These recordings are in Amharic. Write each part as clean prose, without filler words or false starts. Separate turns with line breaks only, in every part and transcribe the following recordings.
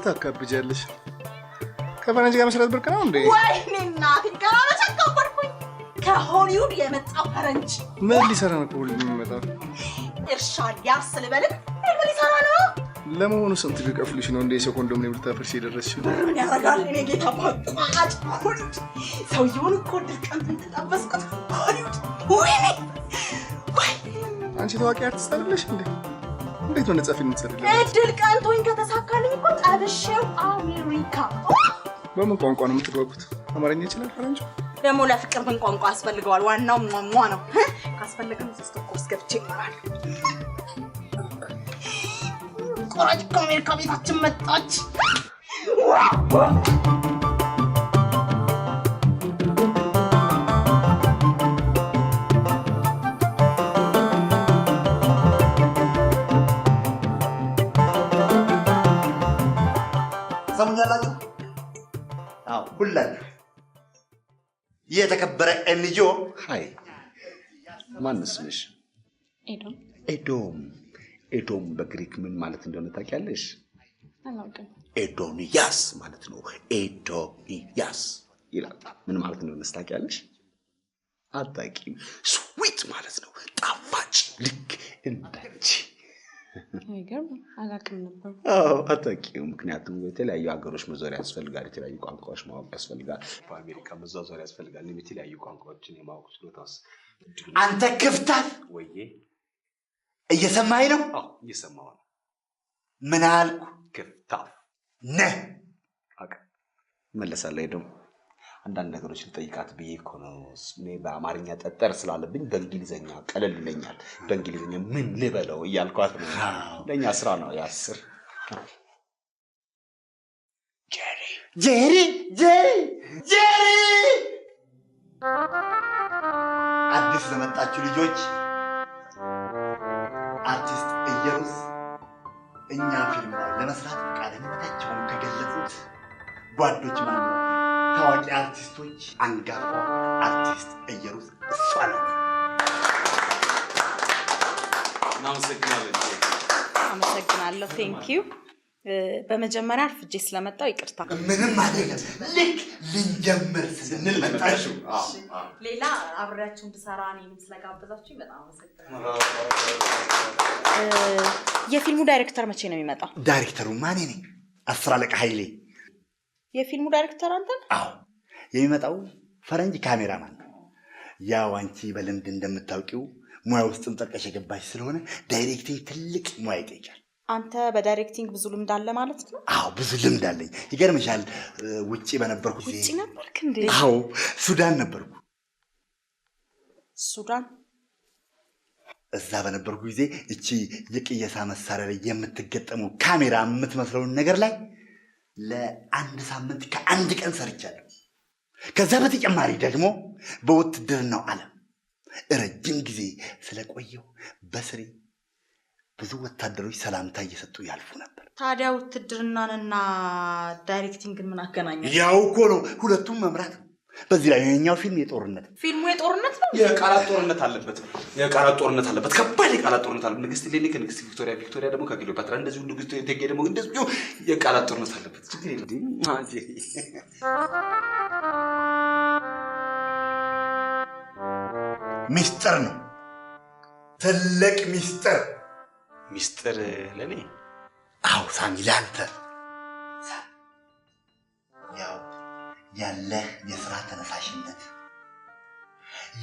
ታካብጃለሽ? ከፈረንጅ ጋር መስራት ብርቅ ነው እንዴ?
ወይኔ እናቴ ገና ተከበርኩኝ። ከሆሊውድ የመጣው ፈረንጅ
ምን ሊሰራ ነው? ከሆሊውድ የሚመጣው
እርሻ ሊያርስ ልበልም ምን ሊሰራ ነው?
ለመሆኑ ስንት ቢከፍልሽ ነው እንዴ ኮንዶሚኒየም ልታፈርሽ የደረስሽው?
ምን ያደርጋል? እኔ ጌታ ባቋጭ ሆሊውድ ሰውየውን እኮ ድርቀን ተጠበስኩት ሆሊውድ። ወይኔ
አንቺ ታዋቂ አርቲስት አይደለሽ እንዴ? እንዴት ነው ነፃ ፊልም ትሰሪልኝ?
እድል ቀንቶኝ ከተሳካልኝ እኮ ጠብሼው አሜሪካ።
በምን ቋንቋ ነው የምትግባቡት? አማርኛ ይችላል ፈረንጅ?
ደግሞ ለፍቅር ምን ቋንቋ ያስፈልገዋል? ዋናው ሟሟ ነው። ካስፈልገም ሶስት ኮርስ ገብቼ ይማራል። ቆራጭ ከአሜሪካ ቤታችን መጣች።
ሰሙኛላችሁ? አዎ ሁላችሁ የተከበረ ኤንጂኦ ሃይ
ማንስ ነሽ?
ኤዶም ኤዶም በግሪክ ምን ማለት እንደሆነ ታውቂያለሽ?
አላውቅም።
ኤዶንያስ ማለት ነው። ኤዶንያስ ይላል። ምን ማለት እንደሆነ ታውቂያለሽ? አታውቂም? ስዊት ማለት ነው። ጣፋጭ ልክ እንዳንቺ።
አይገርም፣ አላውቅም ነበር።
አታውቂውም? ምክንያቱም የተለያዩ ሀገሮች መዞር ያስፈልጋል፣ የተለያዩ ቋንቋዎች ማወቅ ያስፈልጋል። በአሜሪካ መዟዟር ያስፈልጋል። የተለያዩ ቋንቋዎችን የማወቅ ችሎታስ አንተ ክፍታት ወይዬ እየሰማኸኝ ነው? አዎ እየሰማሁ ነው። ምን አልኩ? ክፍታፍ ነህ። አቀ መለሳለሁ። ደግሞ አንዳንድ ነገሮችን ጠይቃት ብዬ እኮ ነው። እኔ በአማርኛ ጠጠር ስላለብኝ በእንግሊዘኛ ቀለል ይለኛል። በእንግሊዘኛ ምን ልበለው እያልኳት ነው። ለእኛ ስራ ነው ያስር። ጄሪ ጄሪ ጄሪ ጄሪ አዲስ ለመጣችሁ ልጆች አርቲስት ኢየሩስ እኛ ፊልም ላይ ለመስራት ፈቃደኝነታቸውን ከገለጹት ጓዶች ማለት ነው ታዋቂ አርቲስቶች አንጋፋ አርቲስት ኢየሩስ እሷ ነው።
አመሰግናለሁ። ቴንክ ዩ። በመጀመሪያ አርፍጄ ስለመጣው ይቅርታ።
ምንም አይደለም። ልክ ልንጀምር ስንል መጣችሁ።
ሌላ አብሬያችሁ እንድሰራ እኔንም ስለጋበዛችሁኝ በጣም አመሰግናለሁ። የፊልሙ ዳይሬክተር መቼ ነው የሚመጣው?
ዳይሬክተሩ ማን ነኝ? አስር አለቃ ኃይሌ።
የፊልሙ ዳይሬክተር አንተ?
አዎ የሚመጣው ፈረንጅ ካሜራማን። ያው አንቺ በልምድ እንደምታውቂው ሙያ ውስጥም ጠልቀሽ የገባሽ ስለሆነ ዳይሬክቲንግ ትልቅ ሙያ ይጠይቃል።
አንተ በዳይሬክቲንግ ብዙ ልምድ አለ ማለት ነው?
አዎ ብዙ ልምድ አለኝ። ይገርምሻል፣ ውጪ በነበርኩ ጊዜ።
ውጪ ነበርክ እንዴ?
አዎ ሱዳን ነበርኩ።
ሱዳን?
እዛ በነበርኩ ጊዜ እቺ የቅየሳ መሳሪያ ላይ የምትገጠመው ካሜራ የምትመስለውን ነገር ላይ ለአንድ ሳምንት ከአንድ ቀን ሰርቻለሁ። ከዛ በተጨማሪ ደግሞ በውትድርናው ዓለም ረጅም ጊዜ ስለቆየው በስሬ ብዙ ወታደሮች ሰላምታ እየሰጡ ያልፉ ነበር።
ታዲያ ውትድርናንና ዳይሬክቲንግን ምን አገናኘው?
ያው እኮ ነው ሁለቱም መምራት ነው። በዚህ ላይ የኛው ፊልም የጦርነት
ፊልሙ የጦርነት ነው።
የቃላት ጦርነት አለበት። የቃላት ጦርነት አለበት። ከባድ የቃላት ጦርነት አለበት። ንግስት ሌኒ ከንግስት ቪክቶሪያ፣ ቪክቶሪያ ደግሞ ከክሊዮፓትራ፣ እንደዚሁ ንግስት እቴጌ ደግሞ እንደዚሁ የቃላት ጦርነት አለበት። ችግር የለም።
ሚስጥር ነው። ትልቅ ሚስጥር።
ሚስጥር ለኔ?
አዎ ሳሚ ለአንተ። ያው ያለ የስራ ተነሳሽነት፣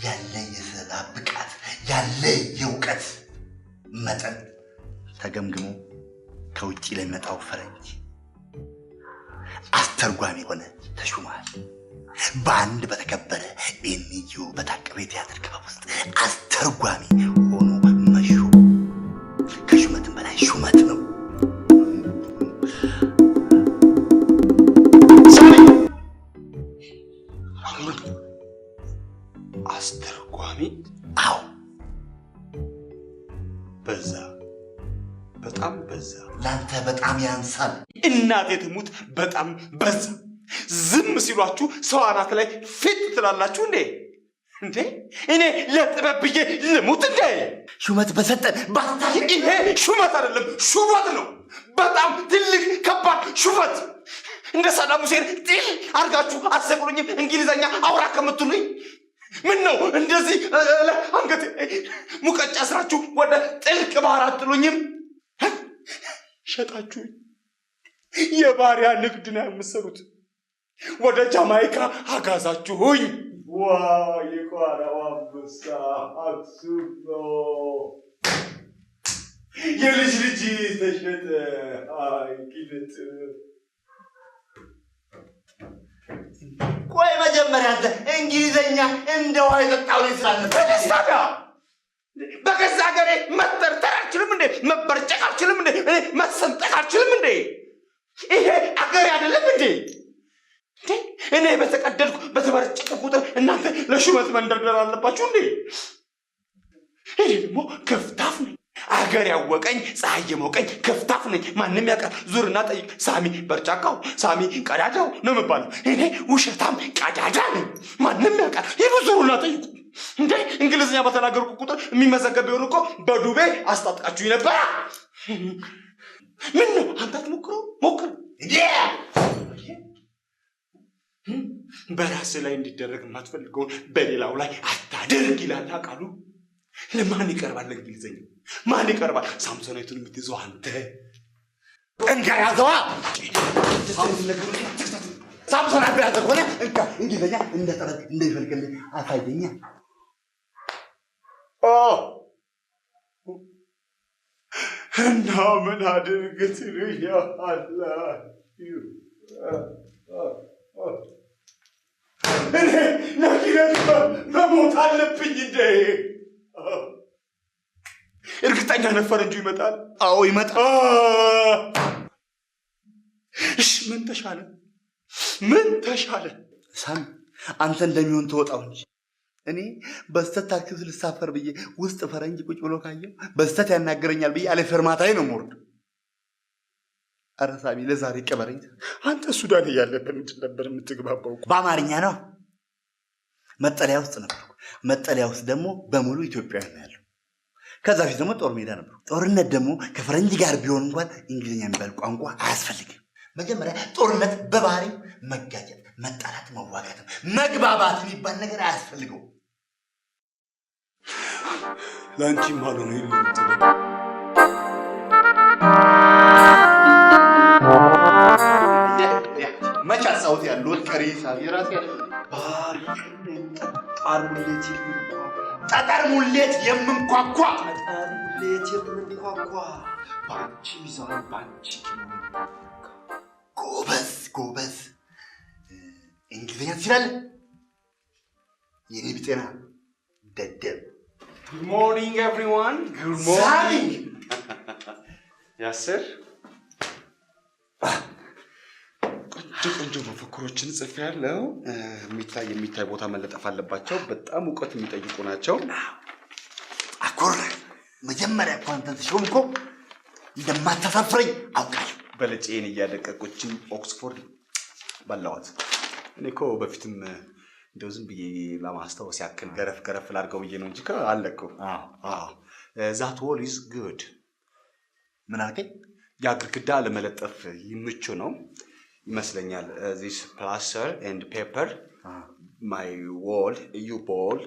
ያለ የስራ ብቃት፣ ያለ የእውቀት መጠን ተገምግሞ ከውጭ ለሚመጣው ፈረንጅ አስተርጓሚ ሆነ ተሹመሃል። በአንድ በተከበረ ኤንጂኦ በታቀበ የቲያትር ክበብ ውስጥ አስተርጓሚ ሆኖ መሾም ከሹመትም በላይ ሹመት ነው።
አስተርጓሚ?
አዎ
በዛ፣ በጣም በዛ።
ላንተ በጣም ያንሳል።
እናቴ ትሙት በጣም በዛ። ዝም ሲሏችሁ ሰው አናት ላይ ፊት ትላላችሁ እንዴ? እንዴ እኔ ለጥበብ ብዬ ልሙት እንዴ?
ሹመት በሰጠን ባስታሽ።
ይሄ ሹመት አይደለም ሹመት ነው። በጣም ትልቅ ከባድ ሹፈት እንደ ሳዳም ሁሴን ጢል አርጋችሁ አሰቅሉኝም እንግሊዘኛ አውራ ከምትሉኝ ምን ነው እንደዚህ አንገቴ ሙቀጫ ስራችሁ ወደ ጥልቅ ባህር አጥሉኝም ሸጣችሁ የባሪያ ንግድ ነው የምትሰሩት ወደ ጃማይካ አጋዛችሁኝ ዋይ የቋራው አንበሳ አክሱም የልጅ ልጅ ተሸጠ አይ ኪደት
ቆይ መጀመሪያ አንተ እንግሊዘኛ እንደው አይጠጣው ይስራል
በደስታ በገዛ ሀገሬ መጠርጠር አልችልም እንዴ መበርጨቅ አልችልም እንዴ መሰንጠቅ አልችልም እንዴ ይሄ አገሬ አይደለም እንዴ እኔ በተቀደድኩ በተበርጨቅ ቁጥር እናንተ ለሹመት መንደርደር አለባችሁ እንዴ እኔ ደግሞ ከፍታፍ ነኝ አገር ያወቀኝ ፀሐይ የሞቀኝ ከፍታፍ ነኝ ማንንም ያውቃል ዙርና ጠይቅ ሳሚ በርጫቃው ሳሚ ቀዳዳው ነው የምባለው እኔ ውሸታም ቀዳዳ ነኝ ማንንም ያውቃል ይሄ ዙሩና ጠይቁ እንዴ እንግሊዝኛ በተናገርኩ ቁጥር የሚመዘገብ ቢሆን እኮ በዱቤ አስታጥቃችሁ ነበር ምን ነው አንተ ሞክር እንዴ በራስ ላይ እንዲደረግ የማትፈልገው በሌላው ላይ አታድርግ ይላል ቃሉ ለማን ይቀርባል እንግሊዘኛ ማን ይቀርባል ሳምሶናይቱን የምትይዘው አንተ እንጋያዘዋ ሳምሶን አብራተ ሆነ እንግሊዘኛ እንደተረድ እንደይፈልግልህ አሳየኛ እና ምን አድርግ ትሉኛላችሁ እኔ ለኪነት መሞት አለብኝ እንዴ እርግጠኛ ነህ ፈረንጁ ይመጣል አዎ ይመጣል እሺ ምን ተሻለ ሳም አንተ እንደሚሆን ተወጣው እንጂ እኔ በስተት ታክሲ ልሳፈር ብዬ ውስጥ ፈረንጅ ቁጭ ብሎ ካየው በስተት ያናገረኛል ብዬ አለ ፈርማታዬ ነው ሞርድ አረሳቢ ለዛሬ ቀበረኝ አንተ ሱዳን ያለበት ምንድን ነበር የምትግባባው በአማርኛ ነው መጠለያ ውስጥ ነበር መጠለያ ውስጥ ደግሞ በሙሉ ኢትዮጵያዊ ነው ያለው ከዛ ፊት ደግሞ ጦር ሜዳ ነበር ጦርነት ደግሞ ከፈረንጅ ጋር ቢሆን እንኳን እንግሊዝኛ የሚባል ቋንቋ አያስፈልግም መጀመሪያ ጦርነት በባህሪ መጋጨት መጣላት መዋጋት መግባባት የሚባል ነገር አያስፈልገው ላንቺ ማሉ ነው ይልምጥ መቻ ሳውት ያለው ቀሪ ሳቢራስ ያለው ጠጠር ሙሌት የምንኳኳ ባንቺ ሚዛን ባንቺ ጎበዝ እንግሊዝኛ ትችላለህ የኔ ቢጤና ደደብ Good morning everyone good morning ያስር ቆንጆ መፈክሮችን ጽፌያለሁ የሚታይ ቦታ መለጠፍ አለባቸው በጣም ዕውቀት የሚጠይቁ ናቸው አኮር መጀመሪያ ኳንተን ሾምኮ እንደማታሳፍረኝ አውቃለሁ በለጬን እያደቀቁችን ኦክስፎርድ ባላዋት እኔ እኮ በፊትም እንደው ዝም ብዬ ለማስታወስ ያክል ገረፍ ላድርገው ብዬ ነው እንጂ አለቀው that wall is good ምን አልከኝ ያ ግድግዳ ለመለጠፍ ይምቹ ነው ይመስለኛል this plaster and paper my wall you ball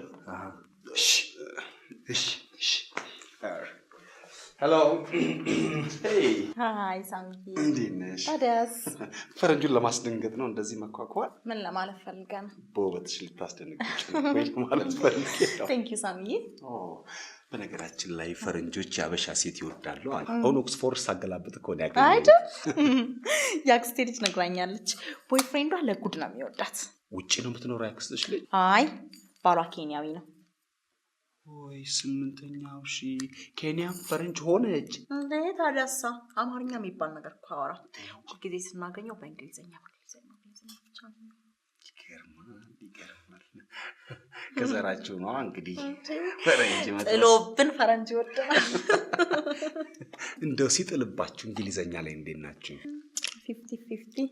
hello hey
hi Sangi
እንዴነሽ
ታዲያስ
ፈረንጁን ለማስደንገጥ ነው እንደዚህ መኳኳል
ምን ለማለት ፈልገና
በውበትሽ ልታስደንግጭ ነው ወይ ማለት ፈልጌ ነው
thank you Sangi
በነገራችን ላይ ፈረንጆች ያበሻ ሴት ይወዳሉ አሁን ኦክስፎርድ ሳገላብጥ እኮ ነው ያገኘው
አይደ ያክስቴ ልጅ ነግራኛለች ቦይፍሬንዷ ለጉድ ነው የሚወዳት
ውጪ ነው የምትኖረው ያክስትሽ ልጅ
አይ ባሏ ኬንያዊ ነው
ወይ ስምንተኛው ኬንያ ፈረንጅ ሆነች
እንዴ ታዲያሳ አማርኛ የሚባል ነገር እኮ አወራ ጊዜ ስናገኘው በእንግሊዘኛ ብቻ
ይገርማል ከዘራችሁ ነው እንግዲህ ፈረንጅ ማለት
ጥሎብን ፈረንጅ ወደናል
እንደው ሲጥልባችሁ እንግሊዘኛ ላይ እንዴት ናችሁ
50-50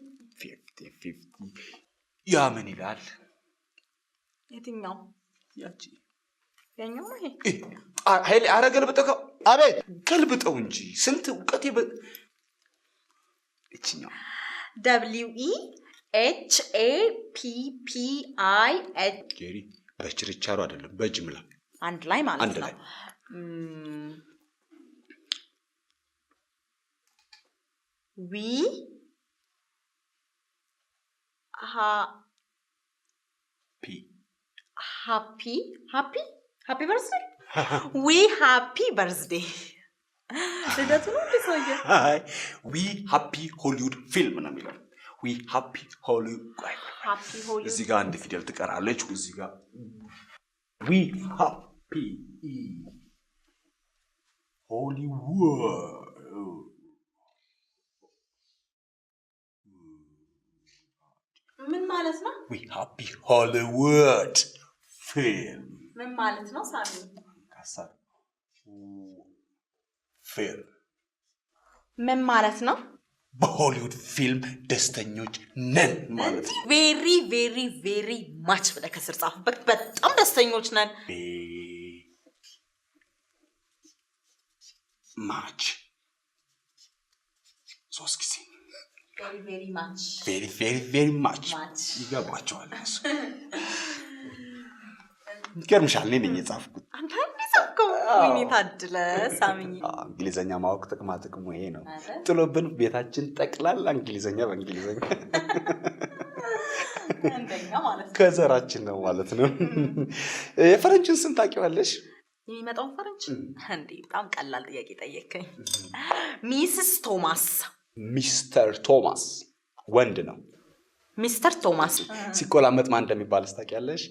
ያ ምን ይላል
የትኛው
ያቺ
ያኛው ነው ይሄ
ኃይሌ አረገልብጠው አቤት ከልብጠው እንጂ ስንት ዕውቀት እቺኛው
WEHAPPIH
ጄሪ በችርቻሮ አይደለም በጅምላ
አንድ ላይ ማለት
አንድ
ነው
ላይ
we happy birthday we happy birthday ልደቱ ነው እንዴ ሰውዬ
አይ we happy hollywood film ነው የሚለው we happy hollywood እዚህ ጋር አንድ ፊደል ትቀራለች እዚህ ጋር we happy hollywood
ምን ማለት ነው
we happy hollywood film
ምን ማለት ነው ሳሚ
ካሳ film
ምን ማለት ነው
በሆሊውድ ፊልም ደስተኞች ነን ማለት ነው
ቬሪ ማች ብለህ ከስር ጻፍበት በጣም ደስተኞች ነን
ማች ሶስት ጊዜ ቬሪ ማች ይገባቸዋል እሱ ይገርምሻል እኔ ነኝ የጻፍኩት
አንተ ጻፍከው ወይኔ ታድለ ሳሚኝ
እንግሊዘኛ ማወቅ ጥቅሙ ይሄ ነው ጥሎብን ቤታችን ጠቅላላ እንግሊዘኛ በእንግሊዘኛ
እንደኛ ማለት ነው
ከዘራችን ነው ማለት ነው የፈረንጅን ስም ታውቂዋለሽ
የሚመጣው ፈረንጅ እንዴ በጣም ቀላል ጥያቄ ጠየቀኝ ሚስስ ቶማስ
ሚስተር ቶማስ ወንድ ነው
ሚስተር ቶማስ
ሲቆላመጥ ማን እንደሚባል ታውቂያለሽ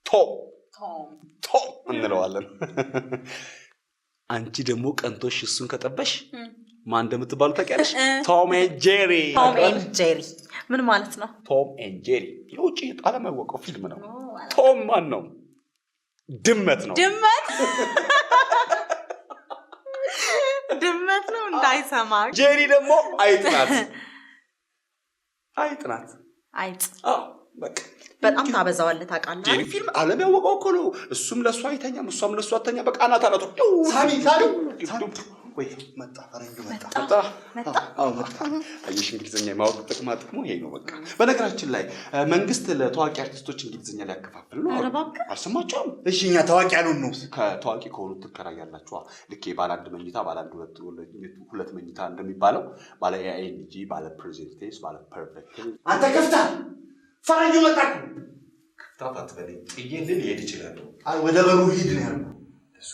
ቶም እንለዋለን አንቺ ደግሞ ቀንቶሽ እሱን ከጠበሽ ማን እንደምትባሉ ታውቂያለሽ ቶም ኤንድ ጄሪ
ምን ማለት ነው
ቶም ኤንድ ጄሪ የውጪ አለማወቀው ፊልም ነው ቶም ማን ነው ድመት ነው
ድመት ነው እንዳይሰማ
ጄሪ ደግሞ አይጥ ናት በቃ
በጣም ታበዛዋለህ ታውቃለህ
ጄሪ ፊልም ዓለም ያወቀው እኮ ነው እሱም ለሷ አይተኛም እሷም ለሷ አተኛ በቃ አናት
ሳሚ ወይ መጣ ፈረንጁ መጣ አይሽ እንግሊዘኛ ማወቅ ጥቅሙ ይሄ ነው በቃ በነገራችን ላይ መንግስት ለታዋቂ አርቲስቶች እንግሊዘኛ ሊያከፋፍል ነው አልሰማችሁም እሺ እኛ ታዋቂ ያሉን ነው ከታዋቂ ከሆኑት ትከራያላችሁ ልክ ባለ አንድ መኝታ ባለ አንድ ሁለት መኝታ እንደሚባለው ባለ ኤኤንጂ ባለ ፕሬዘንቴስ ባለ ፐርፌክት አንተ ከፍታ ፈረንጁ መጣ ከፍታ በለኝ ጥዬልን ይሄድ ይችላል ወደ በሩ ሂድ ነው ያለው እሱ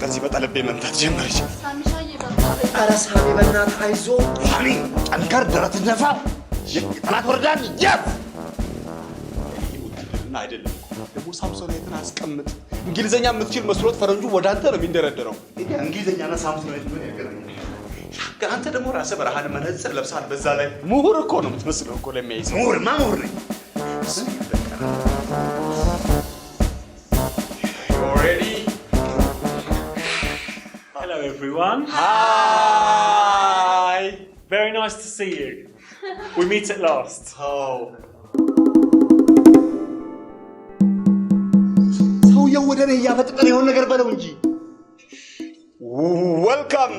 ከዚህ በጣለበ መንታት ጀመረች
ሳሚሻዬ በቃ
ኧረ ሳሚ በእናትህ አይዞህ ሳሚ ጠንከር ደረት ነፋ ጠላት ወርዳን ያዝ አይደለም ደግሞ ሳምሶናይትን አስቀምጥ እንግሊዘኛ የምትችል መስሎት ፈረንጁ ወደ አንተ ነው የሚንደረደረው እንግሊዘኛና ሳምሶናይት ምን ያገናኛል አንተ ደግሞ ራስህ በረሃን መነጽር ለብሳል በዛ ላይ ምሁር እኮ ነው የምትመስለው እኮ ለሚያይዝ ምሁር ነኝ
Hello everyone.
Hi.
Very nice to see you. We meet at last.
ሰውየው ወደ እኔ እያፈጠጠ የሆነ ነገር በለው እንጂ Welcome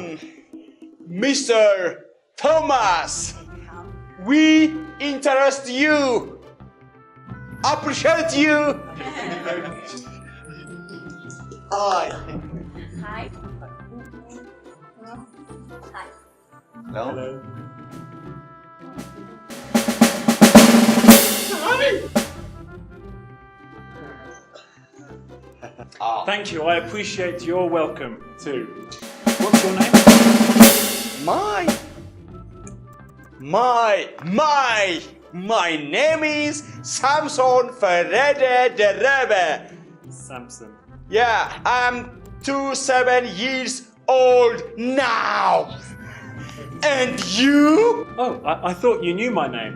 Mr. Thomas. We interest you. Appreciate you. Hi.
Hello. Thank you. I appreciate your welcome too. What's your name?
My name is Samson Ferede Derebe.
Samson.
Yeah, I'm 27 years old now. And you?
Oh, I thought you knew my name.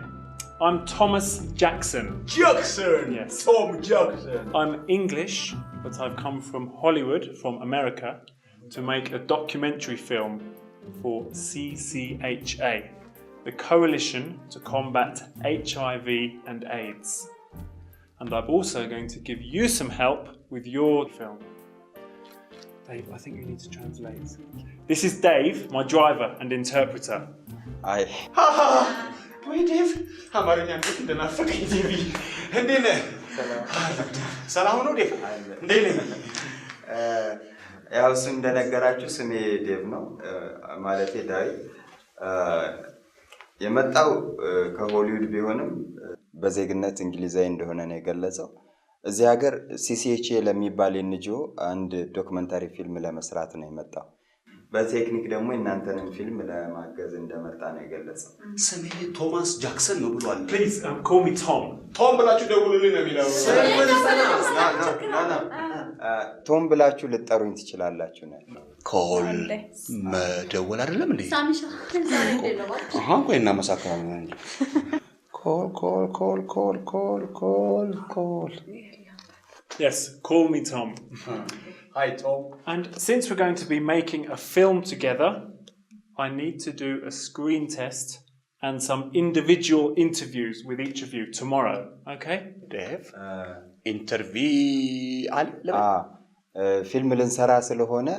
I'm Thomas Jackson.
Jackson.
Yes.
Tom Jackson.
I'm English, but I've come from Hollywood, from America, to make a documentary film for CCHA, the Coalition to Combat HIV and AIDS. And I'm also going to give you some help with your film. Dave, I think you need to translate. This is Dave, my driver and interpreter.
አይ
ወይ ዴቭ አማርኛ እንዴት እንደናፈቀኝ ዴቪ እንዴት ነህ? ሰላም ነው ዴቭ? እንዴት ነህ?
ያው እሱ እንደነገራችሁ ስሜ ዴቭ ነው ማለቴ ዳዊት የመጣው ከሆሊውድ ቢሆንም በዜግነት እንግሊዛዊ እንደሆነ ነው የገለጸው እዚህ ሀገር CCHA ለሚባል NGO አንድ ዶክመንታሪ ፊልም ለመስራት ነው የመጣው በቴክኒክ ደግሞ እናንተንም ፊልም ለማገዝ እንደመጣ ነው የገለጸው
ስሜ ቶማስ ጃክሰን ነው ብሏል
Please call me Tom.
ቶም ብላችሁ ደውሉልኝ ነው የሚለው
ቶም ብላችሁ ልጠሩኝ ትችላላችሁ ነው
ኮል መደወል አይደለም እንዴ
ሳሚሻ ዛሬ እንደለው
ቆይ እናመሳክራለን እንጂ ኮል
Yes, call me Tom.
Hi Tom.
And since we're going to be making a film together, I need to do a screen test and some individual interviews with each of you tomorrow, okay?
Dave, interview
ፊልም ልንሰራ ስለሆነ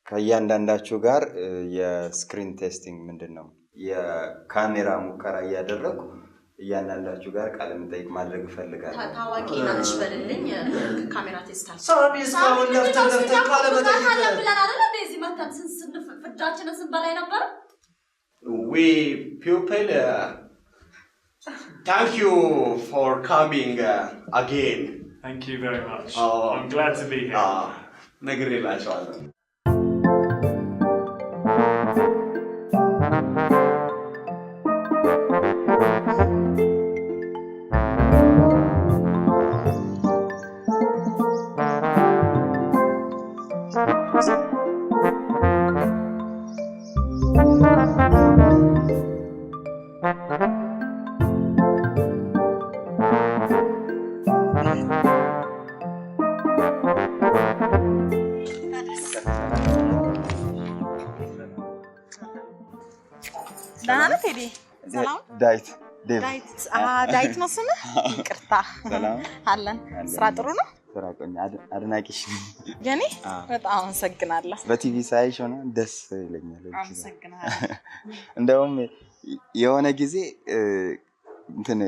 ከያንዳንዳችሁ ጋር የስክሪን ቴስቲንግ ምንድነው የካሜራ ሙከራ ያደረኩ ያንዳንዳችሁ ጋር ቃል መጠይቅ ማድረግ ፈልጋለሁ
ታዋቂ ናንሽ በልልኝ ካሜራ ቴስት አለ
ሳቢስ ካሁን ለፍተህ ቃል መጠይቅ
ብለን አይደል እንደዚህ መተን ፍዳችንን ስንበላይ ነበር
we people thank you for coming again
Thank you very much. I'm glad to be here.
ነግሬላችኋለሁ
ዳዊት
ዳዊት ነው ስምህ? ይቅርታ
ሰላም
አለን ስራ ጥሩ ነው?
ስራ ቆንጆ አድናቂሽ
የኔ በጣም አመሰግናለሁ
በቲቪ ሳይሽ ሆነ ደስ ይለኛል
አመሰግናለሁ
እንደውም የሆነ ጊዜ እንትን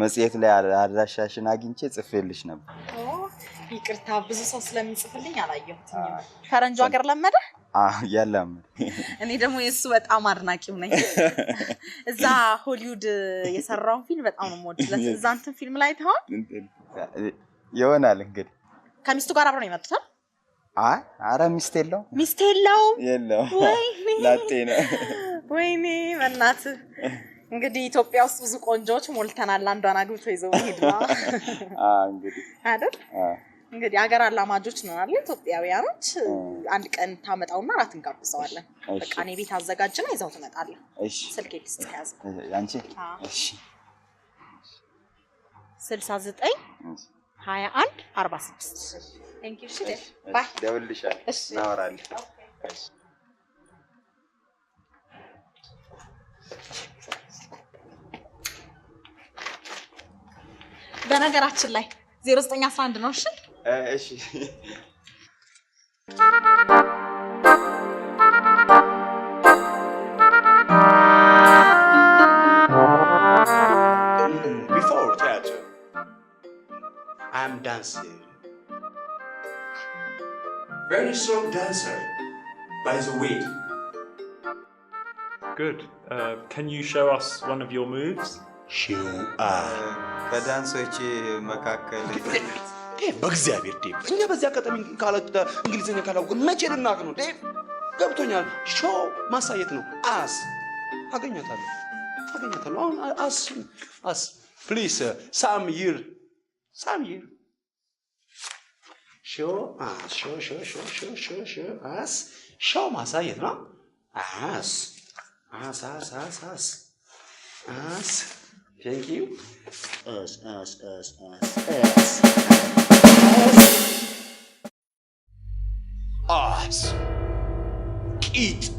መጽሔት ላይ አድራሻሽን አግኝቼ ጽፌልሽ ነበር
ይቅርታ ብዙ ሰው ስለሚጽፍልኝ አላየሁትም ፈረንጆ ሀገር ለመደ
ያለም
እኔ ደግሞ የሱ በጣም አድናቂው ነኝ እዛ ሆሊውድ የሰራውን ፊልም በጣም ነው የምወድለት እዛ እንትን ፊልም ላይ ታው
ይሆናል እንግዲህ
ከሚስቱ ጋር አብረው ነው የመጡት
አረ ሚስት የለው የለው ላጤ ነው
ወይኔ በእናት እንግዲህ ኢትዮጵያ ውስጥ ብዙ ቆንጆች ሞልተናል አንዷን አግብቶ ይዘው ሄድና
እንግዲህ
አይደል እንግዲህ ሀገር አላማጆች ነን አይደል ኢትዮጵያውያኖች አንድ ቀን ታመጣውና ራት እንጋብዘዋለን በቃ እኔ ቤት አዘጋጅና ይዘው ትመጣለህ
እሺ
ስልኬ ልስጥ ያዝ
ያንቺ እሺ
69 21 46 Thank you shit bye
ደውልልሻል እናወራለን እሺ
በነገራችን ላይ 0911 ነው እሺ
እሺ
before theater I'm dancing very strong dancer by the way
Good. Can you show us one of your moves?
show
ከዳንሶች መካከል
በእግዚአብሔር ዴቭ እኛ በዚያ አጋጣሚ ካላችሁ እንግሊዝኛ ካላውቁ መቼ ልናቅ ነው ዴቭ ገብቶኛል ሾው ማሳየት ነው አስ አገኛታለሁ አሁን አስ ፕሊዝ some year show አስ ሾው ማሳየት ነው አስ thank you us Keith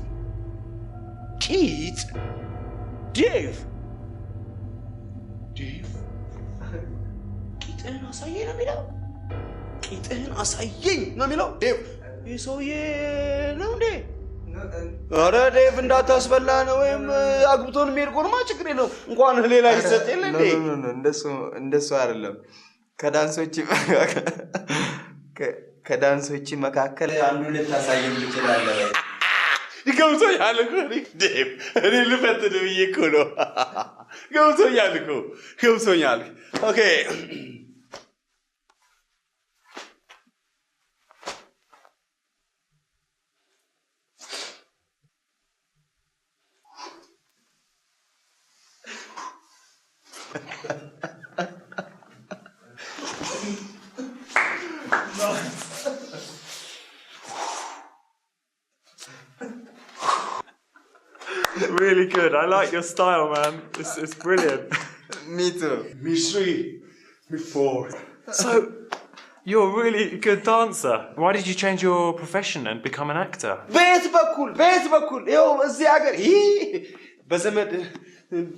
Dave Keith and I say you know ቂጥህን አሳየኝ ነው የሚለው ዴቭ። ይህ ሰውዬ ነው እንዴ? ኧረ ዴቭ እንዳታስበላ ነው ወይም አግብቶን የሚሄድ ከሆነማ ችግር የለውም። እንኳን ሌላ ሊሰጥ የለ እንዴ?
እንደሱ አይደለም። ከዳንሶች መካከል አንዱ ልታሳየኝ ትችላለህ?
ገብቶኛል እኮ ዴቭ፣ እኔ ልፈትህ ብዬ እኮ ነው። ገብቶኛል እኮ ገብቶኛል። ኦኬ
Really good. I like your style, man. It's brilliant.
Me too.
Me 3, me 4.
So, you're a really good dancer. Why did you change your profession and become an actor?
በየት በኩል ይኸው እዚህ ሀገር በዘመድ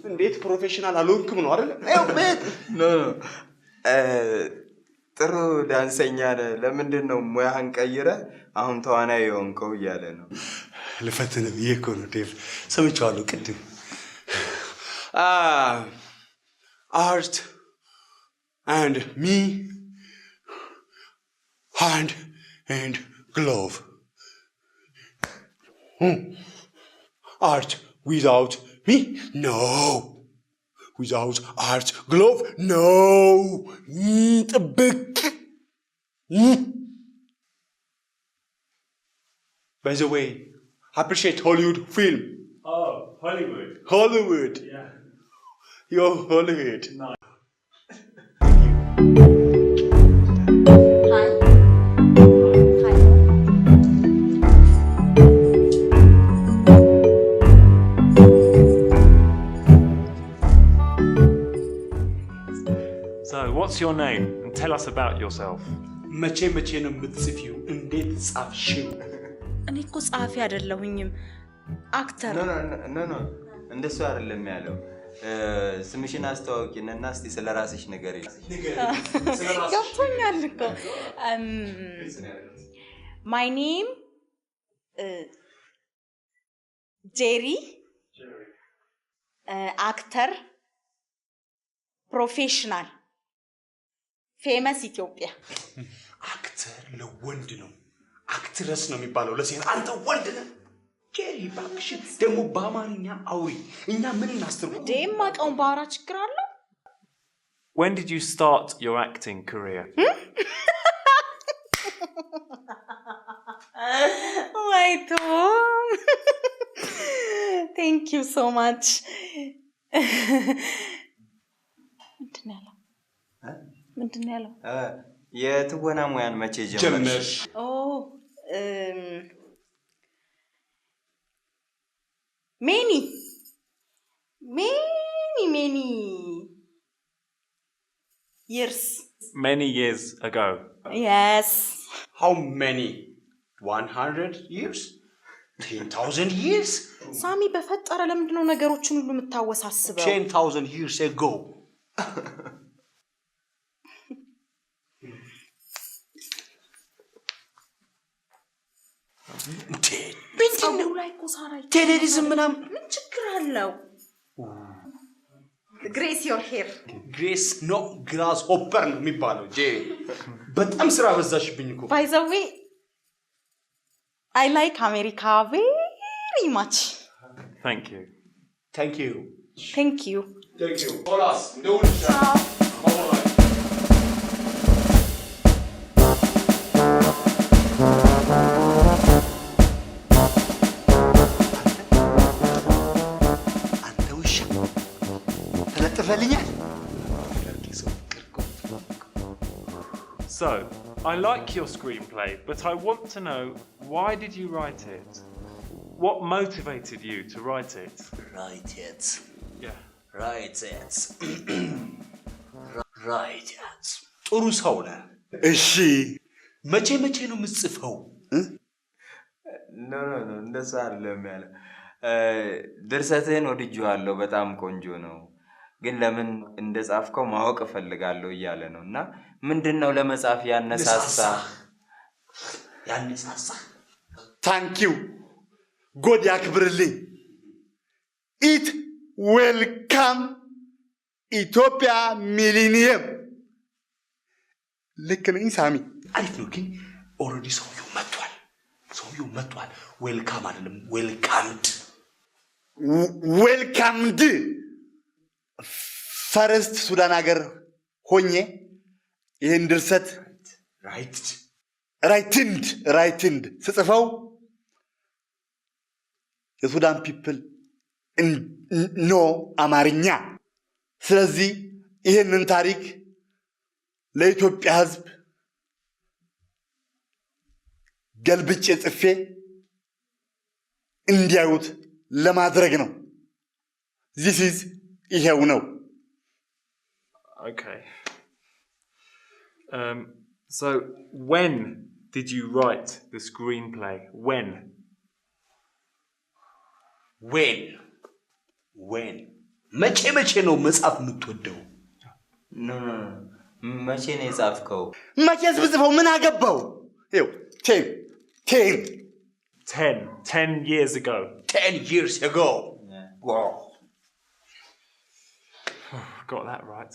እንዴት ፕሮፌሽናል አልሆንክም ነው አይደል? ይኸው በየት
ኖ ጥሩ ዳንሰኛ ነህ። ለምንድን ነው ሙያህን ቀይረህ አሁን ተዋናይ የሆንከው እያለ ነው።
ልፈትህ ብዬ እኮ ነው ዴቭ። ሰምቼዋለሁ ቅድም። አርት and me hand and glove. Art without me? No. Without art glove? No. By the way, appreciate Hollywood film.
Oh, Hollywood.
Hollywood.
Yeah.
You're Hollywood.
Nice.
Hi. Hi.
So, what's your name? And tell us about yourself.
መቼ ነው የምትጽፊው? እንዴት ጻፍሽው?
እኔ እኮ ጸሐፊ አይደለሁኝም አክተር።
ኖ እንደሱ አይደለም ያለው። ስምሽን አስተዋውቂንና እስቲ ስለራስሽ ንገሪኝ።
ገብቶኛል እኮ። My name Jerry. actor, professional, famous ኢትዮጵያ።
አክተር ለወንድ ነው፣ አክትረስ ነው የሚባለው ለሴት። አንተ ወንድ ነህ ጄሪ። እባክሽ ደግሞ በአማርኛ አውሪ፣ እኛ ምን እናስተርጉም?
ደማቀውን ባራ ችግር አለው።
When did you start your acting career?
My Tom. Thank you so much. ምንድን ነው ያለው?
የትወና ሙያን መቼ ጀመርሽ?
many years.
Many years ago.
Yes.
How many? 100 years? 10,000 years?
ሳሚ በፈጠረ ለምንድን ነው ነገሮችን ሁሉ የምታወሳስበው?
10,000 years ago.
ጸጉሩ ላይ እኮ ሳራ
ቴሌቪዥን ምናምን
ምን ችግር አለው? ግሬስ ዮር ሄር።
ግሬስ ኖ ግራስ ሆፐር ነው የሚባለው። ጄሪ በጣም ስራ በዛሽብኝ እኮ።
ባይ ዘ ዌይ I like America very much.
Thank you.
Thank you.
Thank you.
Thank you. Holas, እንደውልሻ ሆላ
So, I like your screenplay, but I want to know, why did you write it? What motivated you to write it?
Write it.
Yeah.
Write it. Write it. ጥሩ ሰው ነህ። እሺ መቼ ነው የምትጽፈው?
ኖ እንደዛ አይደለም ያለው። ድርሰትህን ወድጄዋለሁ፣ በጣም ቆንጆ ነው፣ ግን ለምን እንደጻፍከው ማወቅ እፈልጋለሁ እያለ ነው። እና ምንድነው ለመጻፍ ያነሳሳ?
ታንክ ዩ ጎድ ያክብርልኝ። ኢት ዌልካም ኢትዮጵያ ሚሊኒየም። ልክ ነኝ ሳሚ?
አሪፍ ነው ግን ኦልሬዲ ሰውየው መጥቷል። ዌልካም አይደለም ዌልካምድ።
ፈረስት ሱዳን ሀገር ሆኜ ይህን ድርሰት ራይትንድ ስጽፈው የሱዳን ፒፕል ኖ አማርኛ። ስለዚህ ይህንን ታሪክ ለኢትዮጵያ ሕዝብ ገልብጬ ጽፌ እንዲያዩት ለማድረግ ነው። This is ይሄው ነው።
Okay. So when did you write the screenplay? When?
መቼ ነው መጽሐፍ የምትወደው?
ኖ መቼ ነው የጻፍከው?
መቼስ ብጽፈው ምን አገባው? ይኸው
10 years ago.
10 years ago.
Yeah.
Wow.
Got that right.